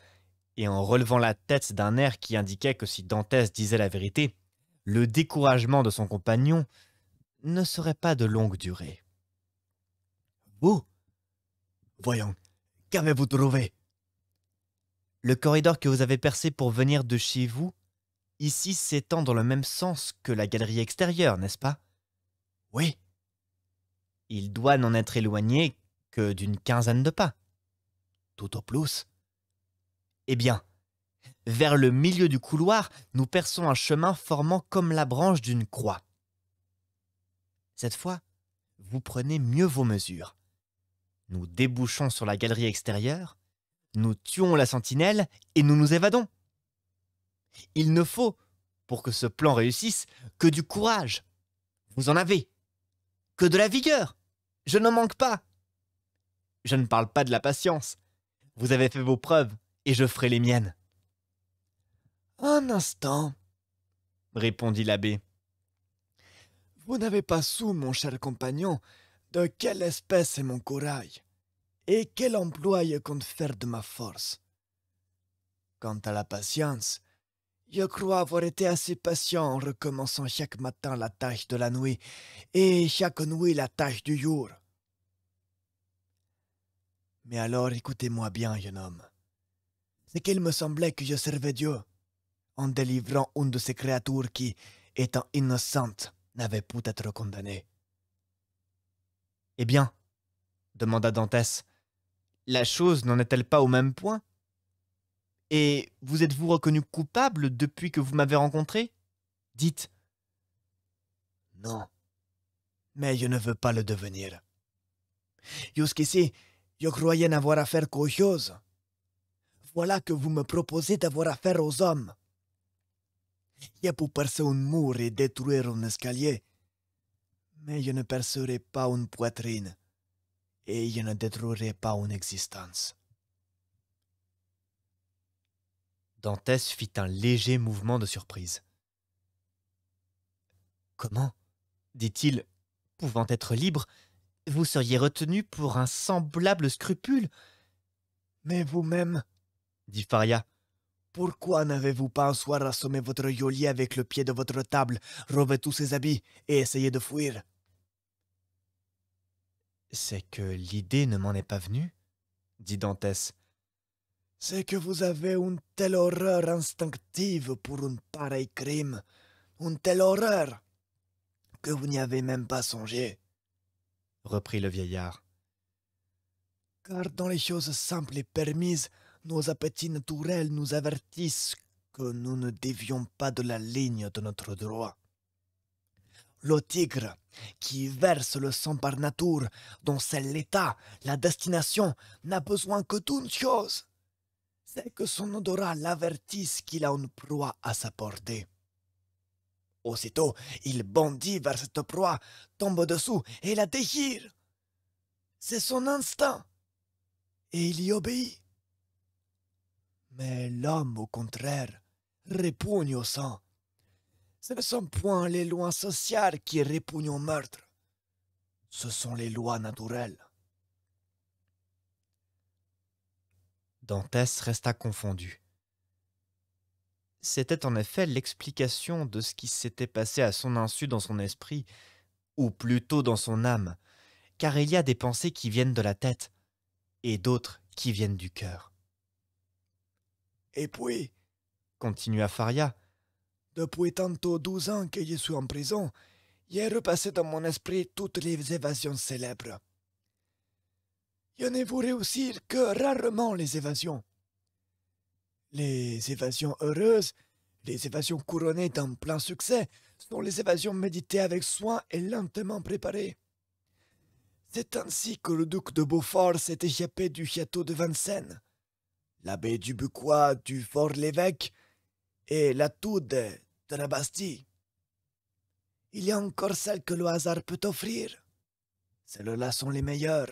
Speaker 2: et en relevant la tête d'un air qui indiquait que si Dantès disait la vérité, le découragement de son compagnon ne serait pas de longue durée. « Vous ? Voyons, qu'avez-vous trouvé ?» Le corridor que vous avez percé pour venir de chez vous, ici s'étend dans le même sens que la galerie extérieure, n'est-ce pas? Oui. Il doit n'en être éloigné que d'une 15aine de pas. Tout au plus. Eh bien, vers le milieu du couloir, nous perçons un chemin formant comme la branche d'une croix. Cette fois, vous prenez mieux vos mesures. Nous débouchons sur la galerie extérieure, Nous tuons la sentinelle et nous nous évadons. Il ne faut, pour que ce plan réussisse, que du courage. Vous en avez. Que de la vigueur. Je n'en manque pas. Je ne parle pas de la patience. Vous avez fait vos preuves et je ferai les miennes.
Speaker 4: Un instant,
Speaker 2: Répondit l'abbé.
Speaker 4: vous n'avez pas su, mon cher compagnon, de quelle espèce est mon courage et quel emploi je compte faire de ma force. Quant à la patience, je crois avoir été assez patient en recommençant chaque matin la tâche de la nuit et chaque nuit la tâche du jour. Mais alors écoutez-moi bien, jeune homme. C'est qu'il me semblait que je servais Dieu en délivrant une de ces créatures qui, étant innocente, n'avait pu être condamnée.
Speaker 2: Eh bien, demanda Dantès, la chose n'en est-elle pas au même point? Et vous êtes-vous reconnu coupable depuis que vous m'avez rencontré? Dites.
Speaker 4: Non, mais je ne veux pas le devenir. Jusqu'ici, je croyais n'avoir affaire qu'aux choses. Voilà que vous me proposez d'avoir affaire aux hommes. Je peux percer un mur et détruire un escalier, mais je ne percerai pas une poitrine et je ne détruirai pas une existence.
Speaker 2: Dantès fit un léger mouvement de surprise. Comment, dit-il, pouvant être libre, vous seriez retenu pour un semblable scrupule?
Speaker 4: Mais vous-même,
Speaker 2: Dit Faria.
Speaker 4: pourquoi n'avez-vous pas un soir assommé votre geôlier avec le pied de votre table, relevé tous ses habits et essayé de fuir?
Speaker 2: C'est que l'idée ne m'en est pas venue, dit Dantès.
Speaker 4: C'est que vous avez une telle horreur instinctive pour un pareil crime, une telle horreur, que vous n'y avez même pas songé.
Speaker 2: Reprit le vieillard.
Speaker 4: Car dans les choses simples et permises, nos appétits naturels nous avertissent que nous ne dévions pas de la ligne de notre droit. Le tigre, qui verse le sang par nature, dont c'est l'état, la destination, n'a besoin que d'une chose, c'est que son odorat l'avertisse qu'il a une proie à sa portée. Aussitôt, il bondit vers cette proie, tombe dessous et la déchire. C'est son instinct, et il y obéit. Mais l'homme, au contraire, répugne au sang. Ce ne sont point les lois sociales qui répugnent au meurtre. Ce sont les lois naturelles.
Speaker 2: Dantès resta confondu. C'était en effet l'explication de ce qui s'était passé à son insu dans son esprit, ou plutôt dans son âme, car il y a des pensées qui viennent de la tête, et d'autres qui viennent du cœur.
Speaker 4: Et puis,
Speaker 2: Continua Faria,
Speaker 4: depuis tantôt 12 ans que je suis en prison, j'ai repassé dans mon esprit toutes les évasions célèbres. Je n'ai vu réussir que rarement les évasions. Les évasions heureuses, les évasions couronnées d'un plein succès, sont les évasions méditées avec soin et lentement préparées. C'est ainsi que le duc de Beaufort s'est échappé du château de Vincennes, l'abbé Dubuquois du Fort-l'Évêque et la Toude de la Bastille. Il y a encore celles que le hasard peut offrir. Celles-là sont les meilleures.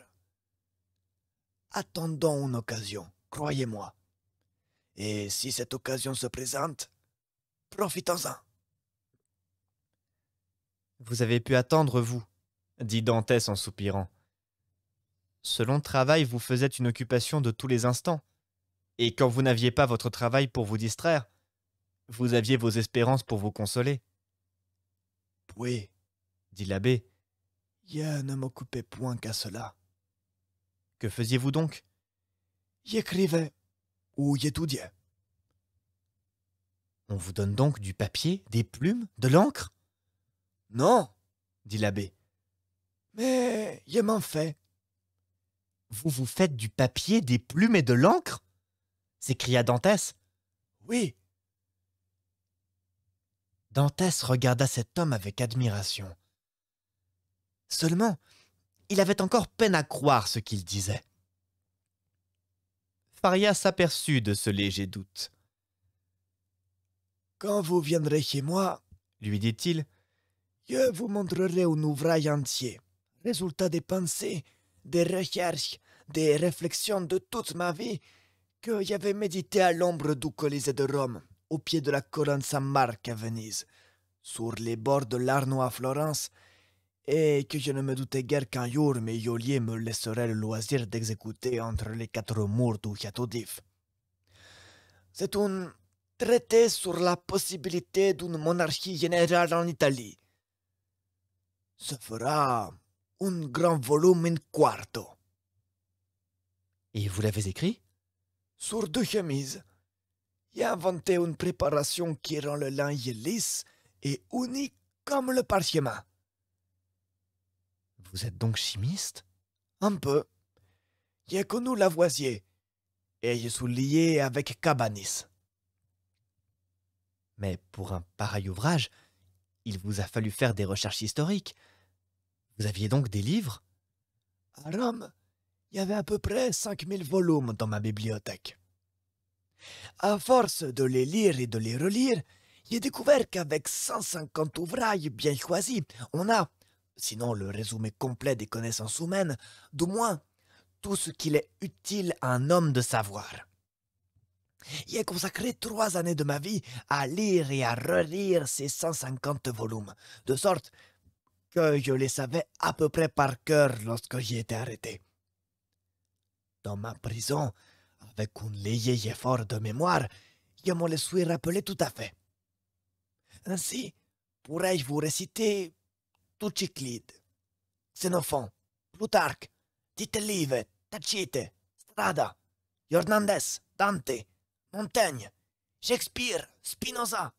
Speaker 4: Attendons une occasion, croyez-moi. Et si cette occasion se présente, profitons-en.
Speaker 2: vous avez pu attendre, vous, dit Dantès en soupirant. Ce long travail vous faisait une occupation de tous les instants, et quand vous n'aviez pas votre travail pour vous distraire, vous aviez vos espérances pour vous consoler.
Speaker 4: Oui,
Speaker 2: Dit l'abbé.
Speaker 4: je ne m'occupais point qu'à cela.
Speaker 2: Que faisiez-vous donc?
Speaker 4: J'écrivais ou j'étudiais.
Speaker 2: On vous donne donc du papier, des plumes, de l'encre?
Speaker 4: Non,
Speaker 2: Dit l'abbé.
Speaker 4: mais je m'en fais.
Speaker 2: Vous vous faites du papier, des plumes et de l'encre? S'écria Dantès.
Speaker 4: Oui,
Speaker 2: Dantès regarda cet homme avec admiration. Seulement, il avait encore peine à croire ce qu'il disait. Faria s'aperçut de ce léger doute.
Speaker 4: « Quand vous viendrez chez moi,
Speaker 2: Lui dit-il,
Speaker 4: je vous montrerai un ouvrage entier, résultat des pensées, des recherches, des réflexions de toute ma vie que j'avais médité à l'ombre du Colisée de Rome, au pied de la colonne Saint-Marc à Venise, sur les bords de l'Arno à Florence, et que je ne me doutais guère qu'un jour mes geôliers me laisseraient le loisir d'exécuter entre les quatre murs du château d'If. C'est un traité sur la possibilité d'une monarchie générale en Italie. Ce fera un grand volume in quarto.
Speaker 2: et vous l'avez écrit?
Speaker 4: Sur 2 chemises. J'ai inventé une préparation qui rend le linge lisse et uni comme le parchemin.
Speaker 2: Vous êtes donc chimiste?
Speaker 4: Un peu. J'ai connu Lavoisier et je suis lié avec Cabanis.
Speaker 2: Mais pour un pareil ouvrage, il vous a fallu faire des recherches historiques. Vous aviez donc des livres?
Speaker 4: À Rome, il y avait à peu près 5000 volumes dans ma bibliothèque. À force de les lire et de les relire, j'ai découvert qu'avec 150 ouvrages bien choisis, on a, sinon le résumé complet des connaissances humaines, du moins tout ce qu'il est utile à un homme de savoir. J'ai consacré 3 années de ma vie à lire et à relire ces 150 volumes, de sorte que je les savais à peu près par cœur lorsque j'y étais arrêté. Dans ma prison, avec un léger effort de mémoire, je me les suis rappelé tout à fait. Ainsi, pourrais-je vous réciter Thucydides, Xénophon, Plutarque, Tite Live, Tacite, Strada, Hernandez, Dante, Montaigne, Shakespeare, Spinoza,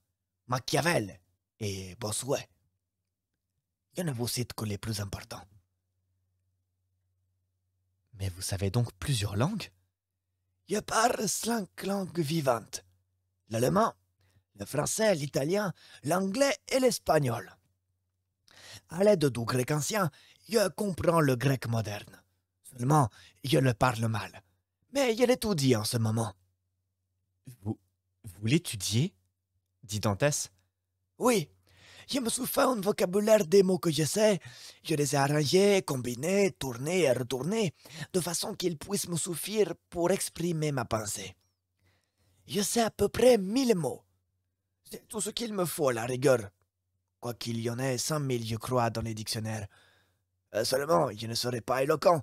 Speaker 4: Machiavel et Bossuet. Je ne vous cite que les plus importants.
Speaker 2: Mais vous savez donc plusieurs langues?
Speaker 4: Je parle 5 langues vivantes. L'allemand, le français, l'italien, l'anglais et l'espagnol. À l'aide du grec ancien, je comprends le grec moderne. Seulement, je le parle mal. Mais je l'étudie en ce moment.
Speaker 2: Vous l'étudiez? Dit Dantès.
Speaker 4: Oui, je me suis fait un vocabulaire des mots que je sais. Je les ai arrangés, combinés, tournés et retournés, de façon qu'ils puissent me suffire pour exprimer ma pensée. Je sais à peu près 1000 mots. C'est tout ce qu'il me faut à la rigueur. Quoiqu'il y en ait 100 000, je crois, dans les dictionnaires. Seulement, je ne serai pas éloquent,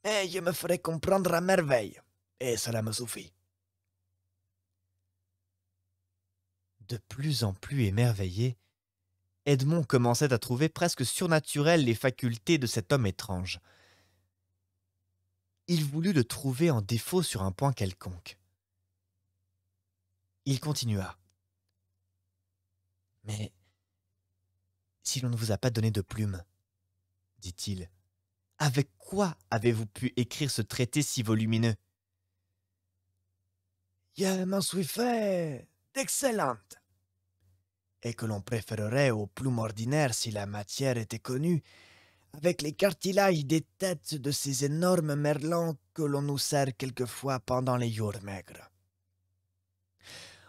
Speaker 4: mais je me ferai comprendre à merveille, et cela me suffit.
Speaker 2: De plus en plus émerveillé, Edmond commençait à trouver presque surnaturelles les facultés de cet homme étrange. Il voulut le trouver en défaut sur un point quelconque. Il continua. « Mais si l'on ne vous a pas donné de plume, dit-il, avec quoi avez-vous pu écrire ce traité si volumineux?
Speaker 4: Je m'en suis fait d'excellentes, et que l'on préférerait aux plumes ordinaires si la matière était connue, avec les cartilages des têtes de ces énormes merlans que l'on nous sert quelquefois pendant les jours maigres.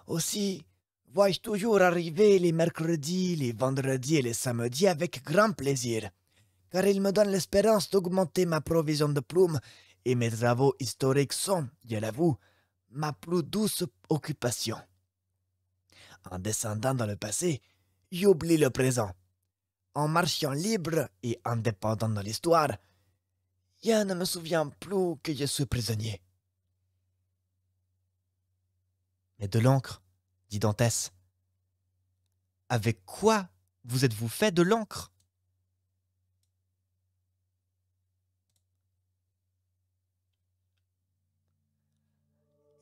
Speaker 4: Aussi, vois-je toujours arriver les mercredis, les vendredis et les samedis avec grand plaisir, car il me donne l'espérance d'augmenter ma provision de plumes, et mes travaux historiques sont, je l'avoue, ma plus douce occupation. En descendant dans le passé, j'oublie le présent. En marchant libre et indépendant dans l'histoire, je ne me souviens plus que je suis prisonnier. »
Speaker 2: Mais de l'encre, dit Dantès. Avec quoi vous êtes-vous fait de l'encre?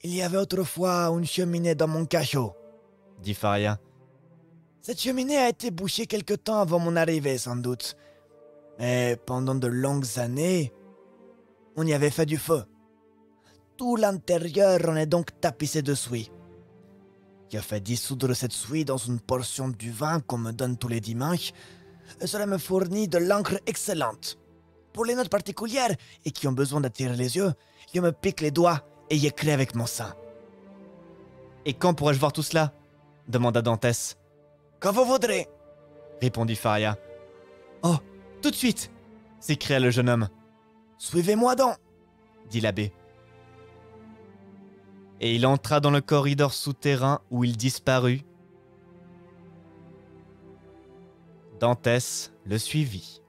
Speaker 4: Il y avait autrefois une cheminée dans mon cachot.
Speaker 2: Dit Faria.
Speaker 4: Cette cheminée a été bouchée quelque temps avant mon arrivée, sans doute. Mais pendant de longues années, on y avait fait du feu. Tout l'intérieur en est donc tapissé de suie. J'ai fait dissoudre cette suie dans une portion du vin qu'on me donne tous les dimanches, et cela me fournit de l'encre excellente. Pour les notes particulières et qui ont besoin d'attirer les yeux, je me pique les doigts
Speaker 5: et y écrit avec mon sang.
Speaker 2: Et quand pourrais-je voir tout cela? Demanda Dantès.
Speaker 5: Quand vous voudrez.
Speaker 2: Répondit Faria. Oh, tout de suite! S'écria le jeune homme,
Speaker 5: Suivez-moi donc.
Speaker 2: dit l'abbé. Et il entra dans le corridor souterrain où il disparut. Dantès le suivit.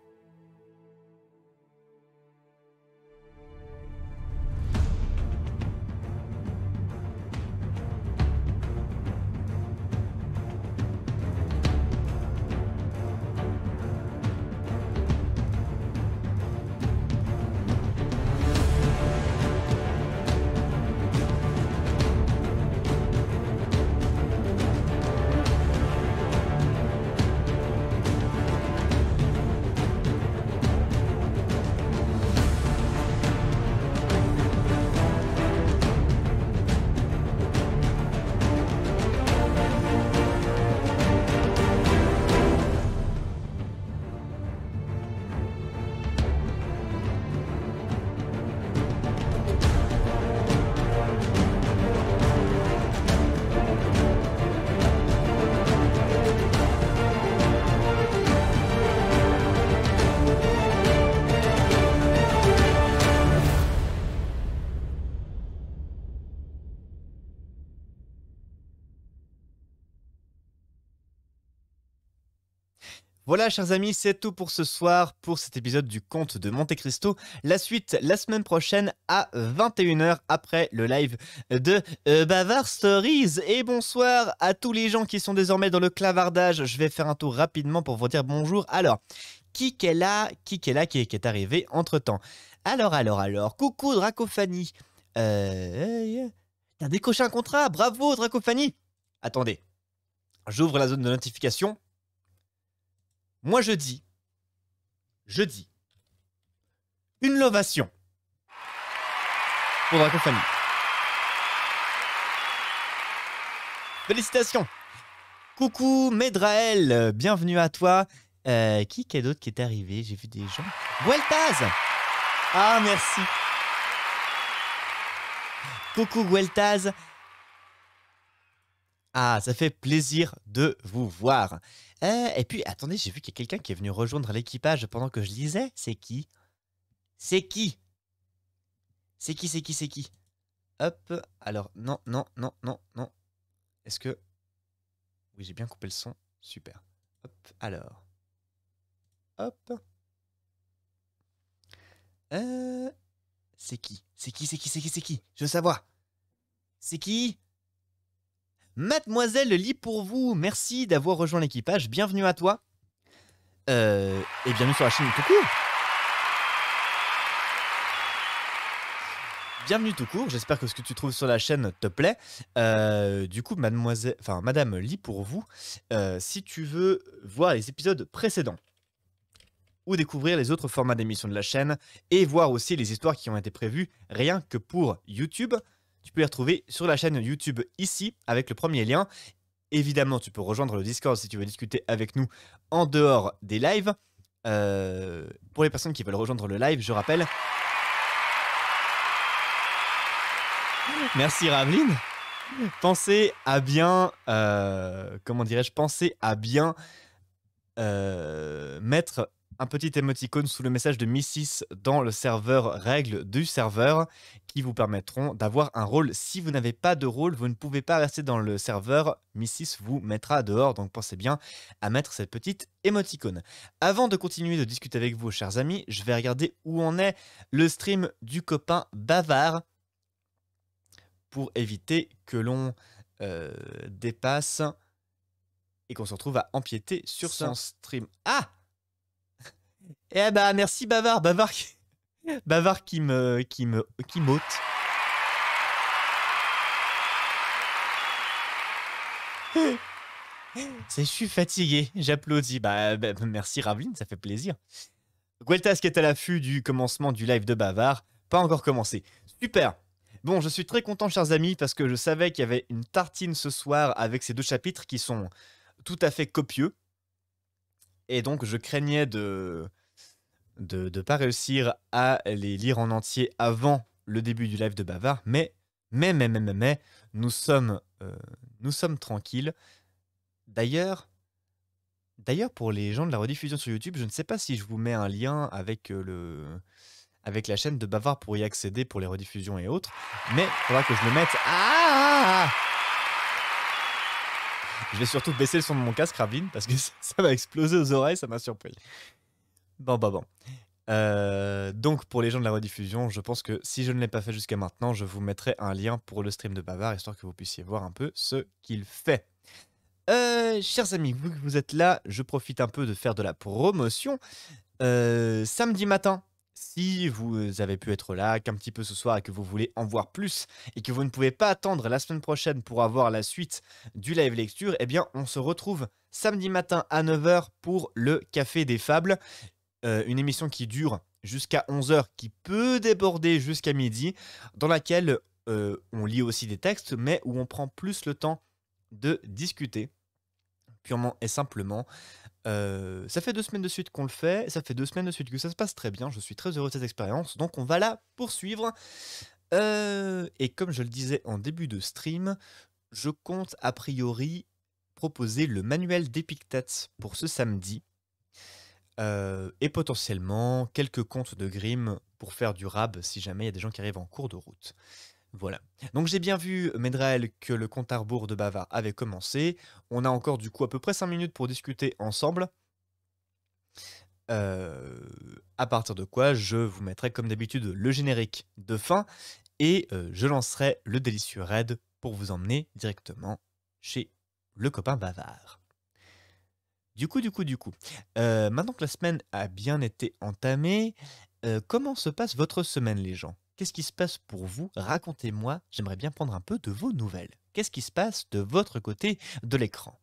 Speaker 2: Voilà, chers amis, c'est tout pour ce soir, pour cet épisode du Conte de Monte Cristo. La suite, la semaine prochaine à 21h, après le live de Bavard Stories. Et bonsoir à tous les gens qui sont désormais dans le clavardage. Je vais faire un tour rapidement pour vous dire bonjour. Alors, qui est là, qui est arrivé entre-temps? Alors, coucou Dracophanie. T'as décroché un contrat, bravo Dracophanie. Attendez, j'ouvre la zone de notification. Moi je dis, une ovation pour Dracophanie. Félicitations. Coucou Medrael, bienvenue à toi. Qui est d'autre qui est arrivé? J'ai vu des gens. Gueltaz. Ah merci. Coucou Gueltaz. Ah, ça fait plaisir de vous voir. Et puis, attendez, j'ai vu qu'il y a quelqu'un qui est venu rejoindre l'équipage pendant que je lisais. C'est qui? Hop, alors, non. Est-ce que... Oui, j'ai bien coupé le son. Super. Hop, alors. Hop. C'est qui? Je veux savoir. C'est qui? Mademoiselle lit pour vous, merci d'avoir rejoint l'équipage, bienvenue à toi. Et bienvenue sur la chaîne tout court. Bienvenue tout court, j'espère que ce que tu trouves sur la chaîne te plaît. Du coup, madame lit pour vous, si tu veux voir les épisodes précédents ou découvrir les autres formats d'émissions de la chaîne et voir aussi les histoires qui ont été prévues rien que pour YouTube, tu peux les retrouver sur la chaîne YouTube ici, avec le premier lien. Évidemment, tu peux rejoindre le Discord si tu veux discuter avec nous en dehors des lives. Pour les personnes qui veulent rejoindre le live, je rappelle... Merci Raveline. Pensez à bien... Pensez à bien mettre un petit émoticône sous le message de Missis dans le serveur règles du serveur qui vous permettront d'avoir un rôle. Si vous n'avez pas de rôle, vous ne pouvez pas rester dans le serveur. Missis vous mettra dehors, donc pensez bien à mettre cette petite émoticône. Avant de continuer de discuter avec vous, chers amis, je vais regarder où en est le stream du copain Bavard pour éviter que l'on dépasse et qu'on se retrouve à empiéter sur son stream. Ah! Eh bah merci Bavard qui m'ôte. Je suis fatigué, j'applaudis. Merci Raveline, ça fait plaisir. Gueltas qui est à l'affût du commencement du live de Bavard, pas encore commencé. Super. Bon, je suis très content, chers amis, parce que je savais qu'il y avait une tartine ce soir avec ces 2 chapitres qui sont tout à fait copieux. Et donc, je craignais de pas réussir à les lire en entier avant le début du live de Bavard, mais Mais, nous sommes, nous sommes tranquilles. D'ailleurs, pour les gens de la rediffusion sur YouTube, je ne sais pas si je vous mets un lien avec, avec la chaîne de Bavard pour y accéder pour les rediffusions et autres, mais il faudra que je le mette. Je vais surtout baisser le son de mon casque, Ravine, parce que ça va exploser aux oreilles, ça m'a surpris. Bon. Donc pour les gens de la rediffusion, je pense que si je ne l'ai pas fait jusqu'à maintenant, je vous mettrai un lien pour le stream de Bavard, histoire que vous puissiez voir un peu ce qu'il fait. Chers amis, vu que vous êtes là, je profite un peu de faire de la promotion. Samedi matin, si vous avez pu être là qu'un petit peu ce soir et que vous voulez en voir plus et que vous ne pouvez pas attendre la semaine prochaine pour avoir la suite du live lecture, eh bien on se retrouve samedi matin à 9 h pour le Café des Fables, une émission qui dure jusqu'à 11 h, qui peut déborder jusqu'à midi, dans laquelle on lit aussi des textes, mais où on prend plus le temps de discuter, purement et simplement. Ça fait 2 semaines de suite qu'on le fait, ça fait 2 semaines de suite que ça se passe très bien, je suis très heureux de cette expérience, donc on va la poursuivre. Et comme je le disais en début de stream, je compte a priori proposer le manuel d'Épictète pour ce samedi, et potentiellement quelques contes de Grimm pour faire du rab si jamais il y a des gens qui arrivent en cours de route. Voilà. Donc j'ai bien vu, Medrael, que le compte à rebours de Bavard avait commencé. On a encore du coup à peu près 5 minutes pour discuter ensemble. À partir de quoi, je vous mettrai comme d'habitude le générique de fin et je lancerai le délicieux raid pour vous emmener directement chez le copain Bavard. Du coup, maintenant que la semaine a bien été entamée, comment se passe votre semaine, les gens? Qu'est-ce qui se passe pour vous? Racontez-moi, j'aimerais bien prendre un peu de vos nouvelles. Qu'est-ce qui se passe de votre côté de l'écran?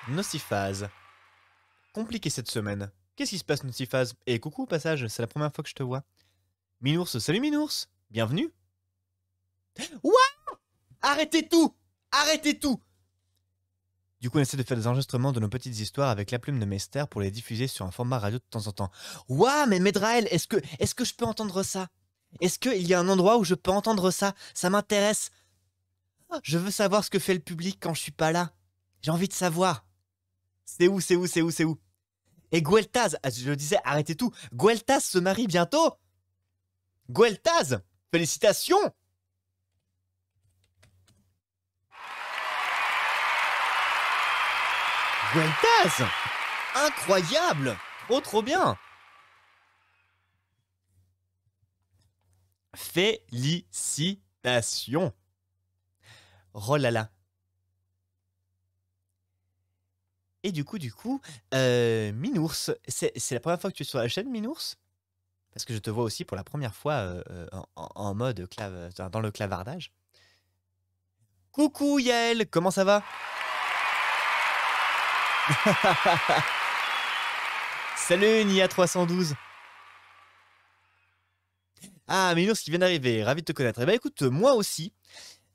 Speaker 2: Nociphase. Compliqué cette semaine. Qu'est-ce qui se passe, Nociphase? Et coucou au passage, c'est la première fois que je te vois. Minours, salut Minours. Bienvenue. Ouah! Arrêtez tout! Arrêtez tout! Du coup, on essaie de faire des enregistrements de nos petites histoires avec la plume de Mester pour les diffuser sur un format radio de temps en temps. Ouah, mais Medrael, est-ce que je peux entendre ça? Est-ce qu'il y a un endroit où je peux entendre ça? Ça m'intéresse. Je veux savoir ce que fait le public quand je suis pas là. J'ai envie de savoir. C'est où? Et Gueltaz, je le disais, arrêtez tout. Gueltaz se marie bientôt. Gueltaz, félicitations. Gueltaz, incroyable. Trop bien. Félicitations. Oh là là. Et du coup, Minours, c'est la première fois que tu es sur la chaîne, Minours? Parce que je te vois aussi pour la première fois en mode dans le clavardage. Coucou Yael, comment ça va? Salut Nia312. Ah, Minours qui vient d'arriver, ravi de te connaître. Eh ben écoute, moi aussi.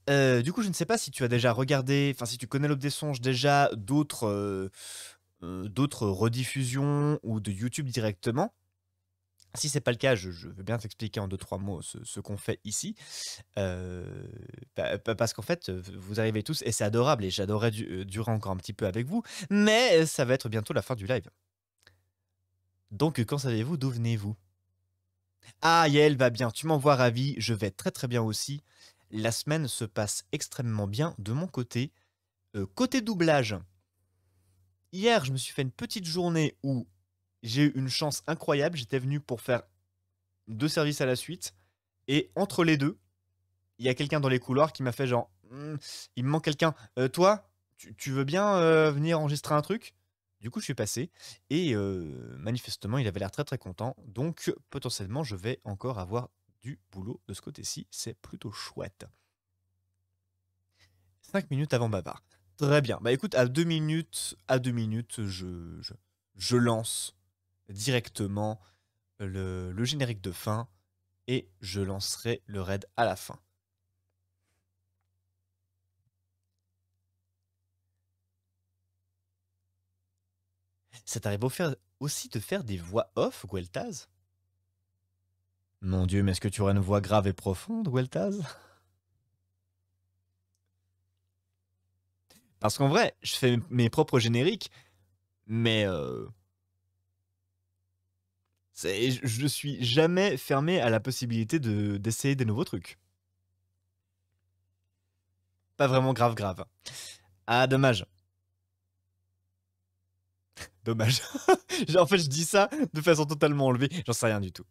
Speaker 2: Du coup, je ne sais pas si tu as déjà regardé, enfin si tu connais l'Aube des Songes déjà d'autres rediffusions ou de YouTube directement. Si c'est pas le cas, je veux bien t'expliquer en 2-3 mots ce qu'on fait ici. Parce qu'en fait, vous arrivez tous et c'est adorable et j'adorerais durer encore un petit peu avec vous, mais ça va être bientôt la fin du live. Donc, quand savez-vous d'où venez-vous? Ah, Yael va bien, tu m'envoies ravi, je vais très très bien aussi. La semaine se passe extrêmement bien de mon côté. Côté doublage, hier, je me suis fait une petite journée où j'ai eu une chance incroyable. J'étais venu pour faire 2 services à la suite. Et entre les deux, il y a quelqu'un dans les couloirs qui m'a fait genre il me manque quelqu'un. Toi, tu veux bien venir enregistrer un truc? Du coup, je suis passé. Et manifestement, il avait l'air très très content. Donc, potentiellement, je vais encore avoir du boulot de ce côté-ci. C'est plutôt chouette. 5 minutes avant Bavard. Très bien. Bah écoute, à 2 minutes, je lance directement le générique de fin et je lancerai le raid à la fin. Ça t'arrive aussi de faire des voix off, Gueltaz? Mon Dieu, mais est-ce que tu auras une voix grave et profonde, Gueltaz? Parce qu'en vrai, je fais mes propres génériques, mais je suis jamais fermé à la possibilité d'essayer des nouveaux trucs. Pas vraiment grave grave. Ah, dommage. Dommage. En fait, je dis ça de façon totalement enlevée. J'en sais rien du tout.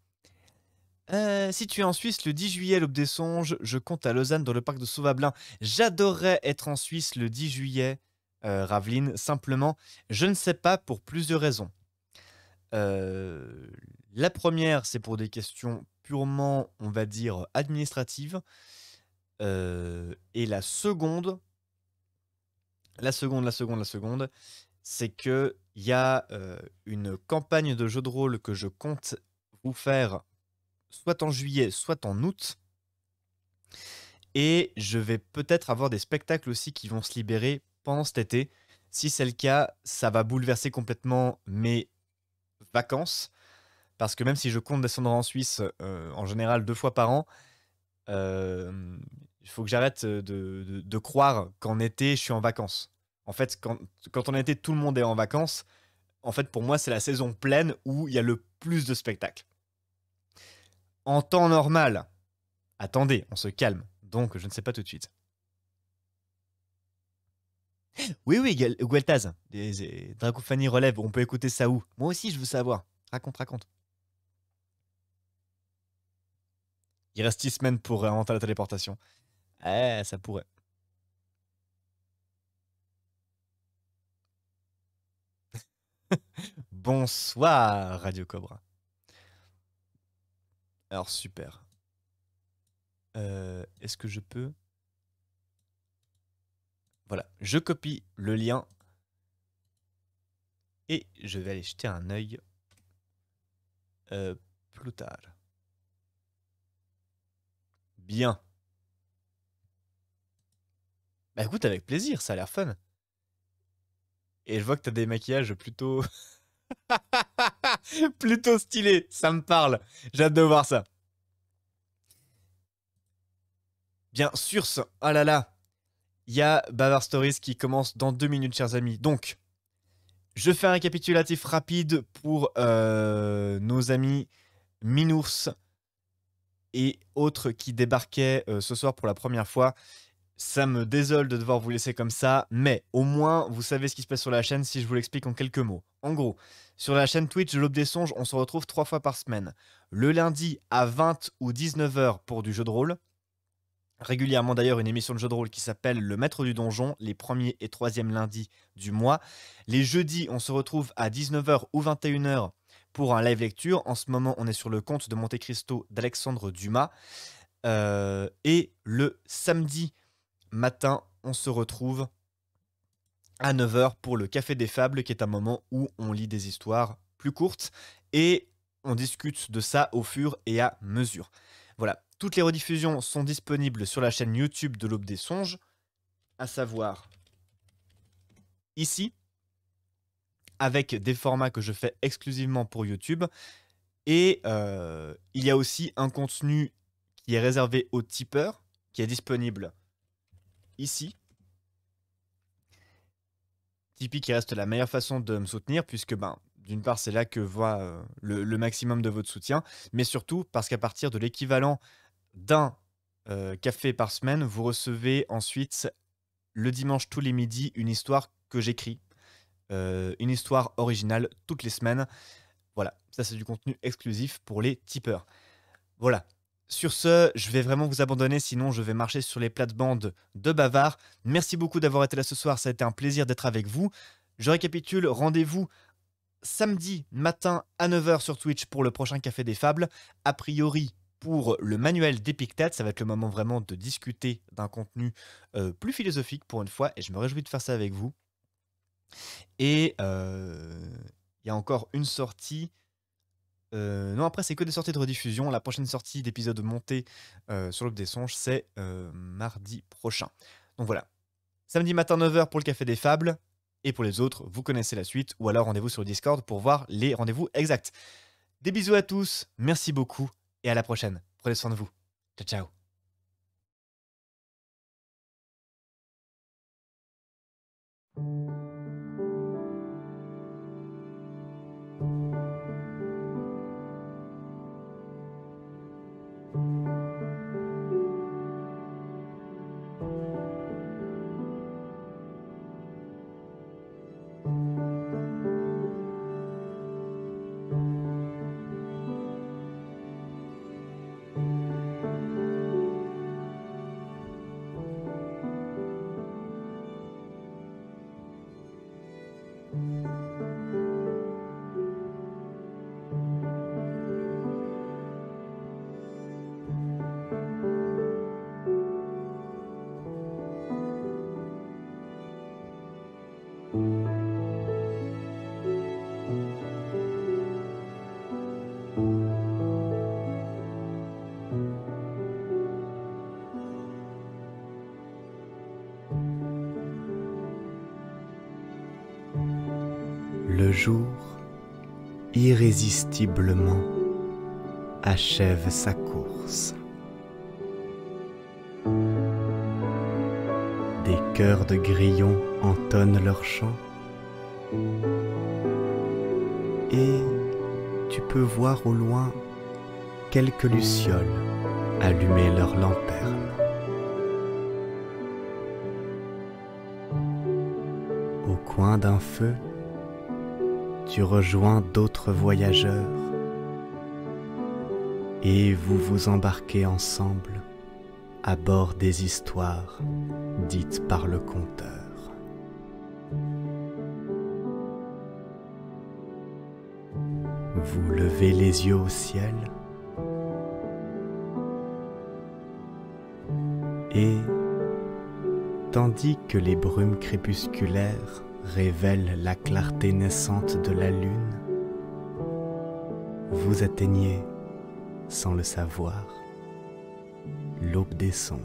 Speaker 2: Si tu es en Suisse le 10 juillet, l'Aube des Songes, je compte à Lausanne dans le parc de Sauvablin. J'adorerais être en Suisse le 10 juillet, Raveline. Simplement, je ne sais pas pour plusieurs raisons. La première, c'est pour des questions purement, on va dire, administratives. Et la seconde, c'est que il y a une campagne de jeux de rôle que je compte vous faire soit en juillet, soit en août. Et je vais peut-être avoir des spectacles aussi qui vont se libérer pendant cet été. Si c'est le cas, ça va bouleverser complètement mes vacances. Parce que même si je compte descendre en Suisse en général 2 fois par an, il faut que j'arrête de croire qu'en été, je suis en vacances. En fait, quand en été, tout le monde est en vacances, en fait, pour moi, c'est la saison pleine où il y a le plus de spectacles. En temps normal, attendez, on se calme. Donc, je ne sais pas tout de suite. Oui, Gueltaz, Dracophanie relève, on peut écouter ça où? Moi aussi, je veux savoir. Raconte. Il reste 6 semaines pour inventer la téléportation. Eh, ça pourrait. Bonsoir, Radio Cobra. Alors, super. Est-ce que je peux... Voilà, je copie le lien. Et je vais aller jeter un œil plus tard. Bien. Bah écoute, avec plaisir, ça a l'air fun. Et je vois que t'as des maquillages plutôt... plutôt stylés, ça me parle. J'ai hâte de voir ça. Bien, sur ce... Ah là là. Il y a Bavard Stories qui commence dans 2 minutes, chers amis. Donc, je fais un récapitulatif rapide pour nos amis Minours et autres qui débarquaient ce soir pour la première fois. Ça me désole de devoir vous laisser comme ça, mais au moins, vous savez ce qui se passe sur la chaîne si je vous l'explique en quelques mots. En gros, sur la chaîne Twitch de l'Aube des Songes, on se retrouve 3 fois par semaine. Le lundi à 20 ou 19h pour du jeu de rôle. Régulièrement d'ailleurs une émission de jeu de rôle qui s'appelle Le Maître du Donjon, les 1er et 3e lundis du mois. Les jeudis, on se retrouve à 19h ou 21h pour un live lecture. En ce moment, on est sur le conte de Monte Cristo d'Alexandre Dumas. Et le samedi matin, on se retrouve à 9h pour le Café des Fables, qui est un moment où on lit des histoires plus courtes et on discute de ça au fur et à mesure. Voilà, toutes les rediffusions sont disponibles sur la chaîne YouTube de l'Aube des Songes, à savoir ici, avec des formats que je fais exclusivement pour YouTube. Et il y a aussi un contenu qui est réservé aux tipeurs, qui est disponible ici. Tipeee qui reste la meilleure façon de me soutenir, puisque d'une part, c'est là que voit le maximum de votre soutien, mais surtout parce qu'à partir de l'équivalent d'un café par semaine, vous recevez ensuite le dimanche tous les midis une histoire que j'écris, une histoire originale toutes les semaines. Voilà, ça c'est du contenu exclusif pour les tipeurs. Voilà. Sur ce, je vais vraiment vous abandonner, sinon je vais marcher sur les plates-bandes de Bavard. Merci beaucoup d'avoir été là ce soir, ça a été un plaisir d'être avec vous. Je récapitule, rendez-vous samedi matin à 9h sur Twitch pour le prochain Café des Fables. A priori, pour le manuel d'Épictète. Ça va être le moment vraiment de discuter d'un contenu plus philosophique pour une fois, et je me réjouis de faire ça avec vous. Et il y a encore une sortie. Non, après, c'est que des sorties de rediffusion. La prochaine sortie d'épisode monté sur l'Aube des Songes, c'est mardi prochain. Donc voilà. Samedi matin 9h pour le Café des Fables. Et pour les autres, vous connaissez la suite. Ou alors rendez-vous sur le Discord pour voir les rendez-vous exacts. Des bisous à tous. Merci beaucoup. Et à la prochaine. Prenez soin de vous. Ciao, ciao.
Speaker 1: Le jour, irrésistiblement, achève sa course. Des chœurs de grillons entonnent leur chant. Et tu peux voir au loin quelques lucioles allumer leurs lanternes. Au coin d'un feu, tu rejoins d'autres voyageurs et vous vous embarquez ensemble à bord des histoires dites par le conteur. Vous levez les yeux au ciel et, tandis que les brumes crépusculaires révèle la clarté naissante de la lune, vous atteignez, sans le savoir, l'aube des songes.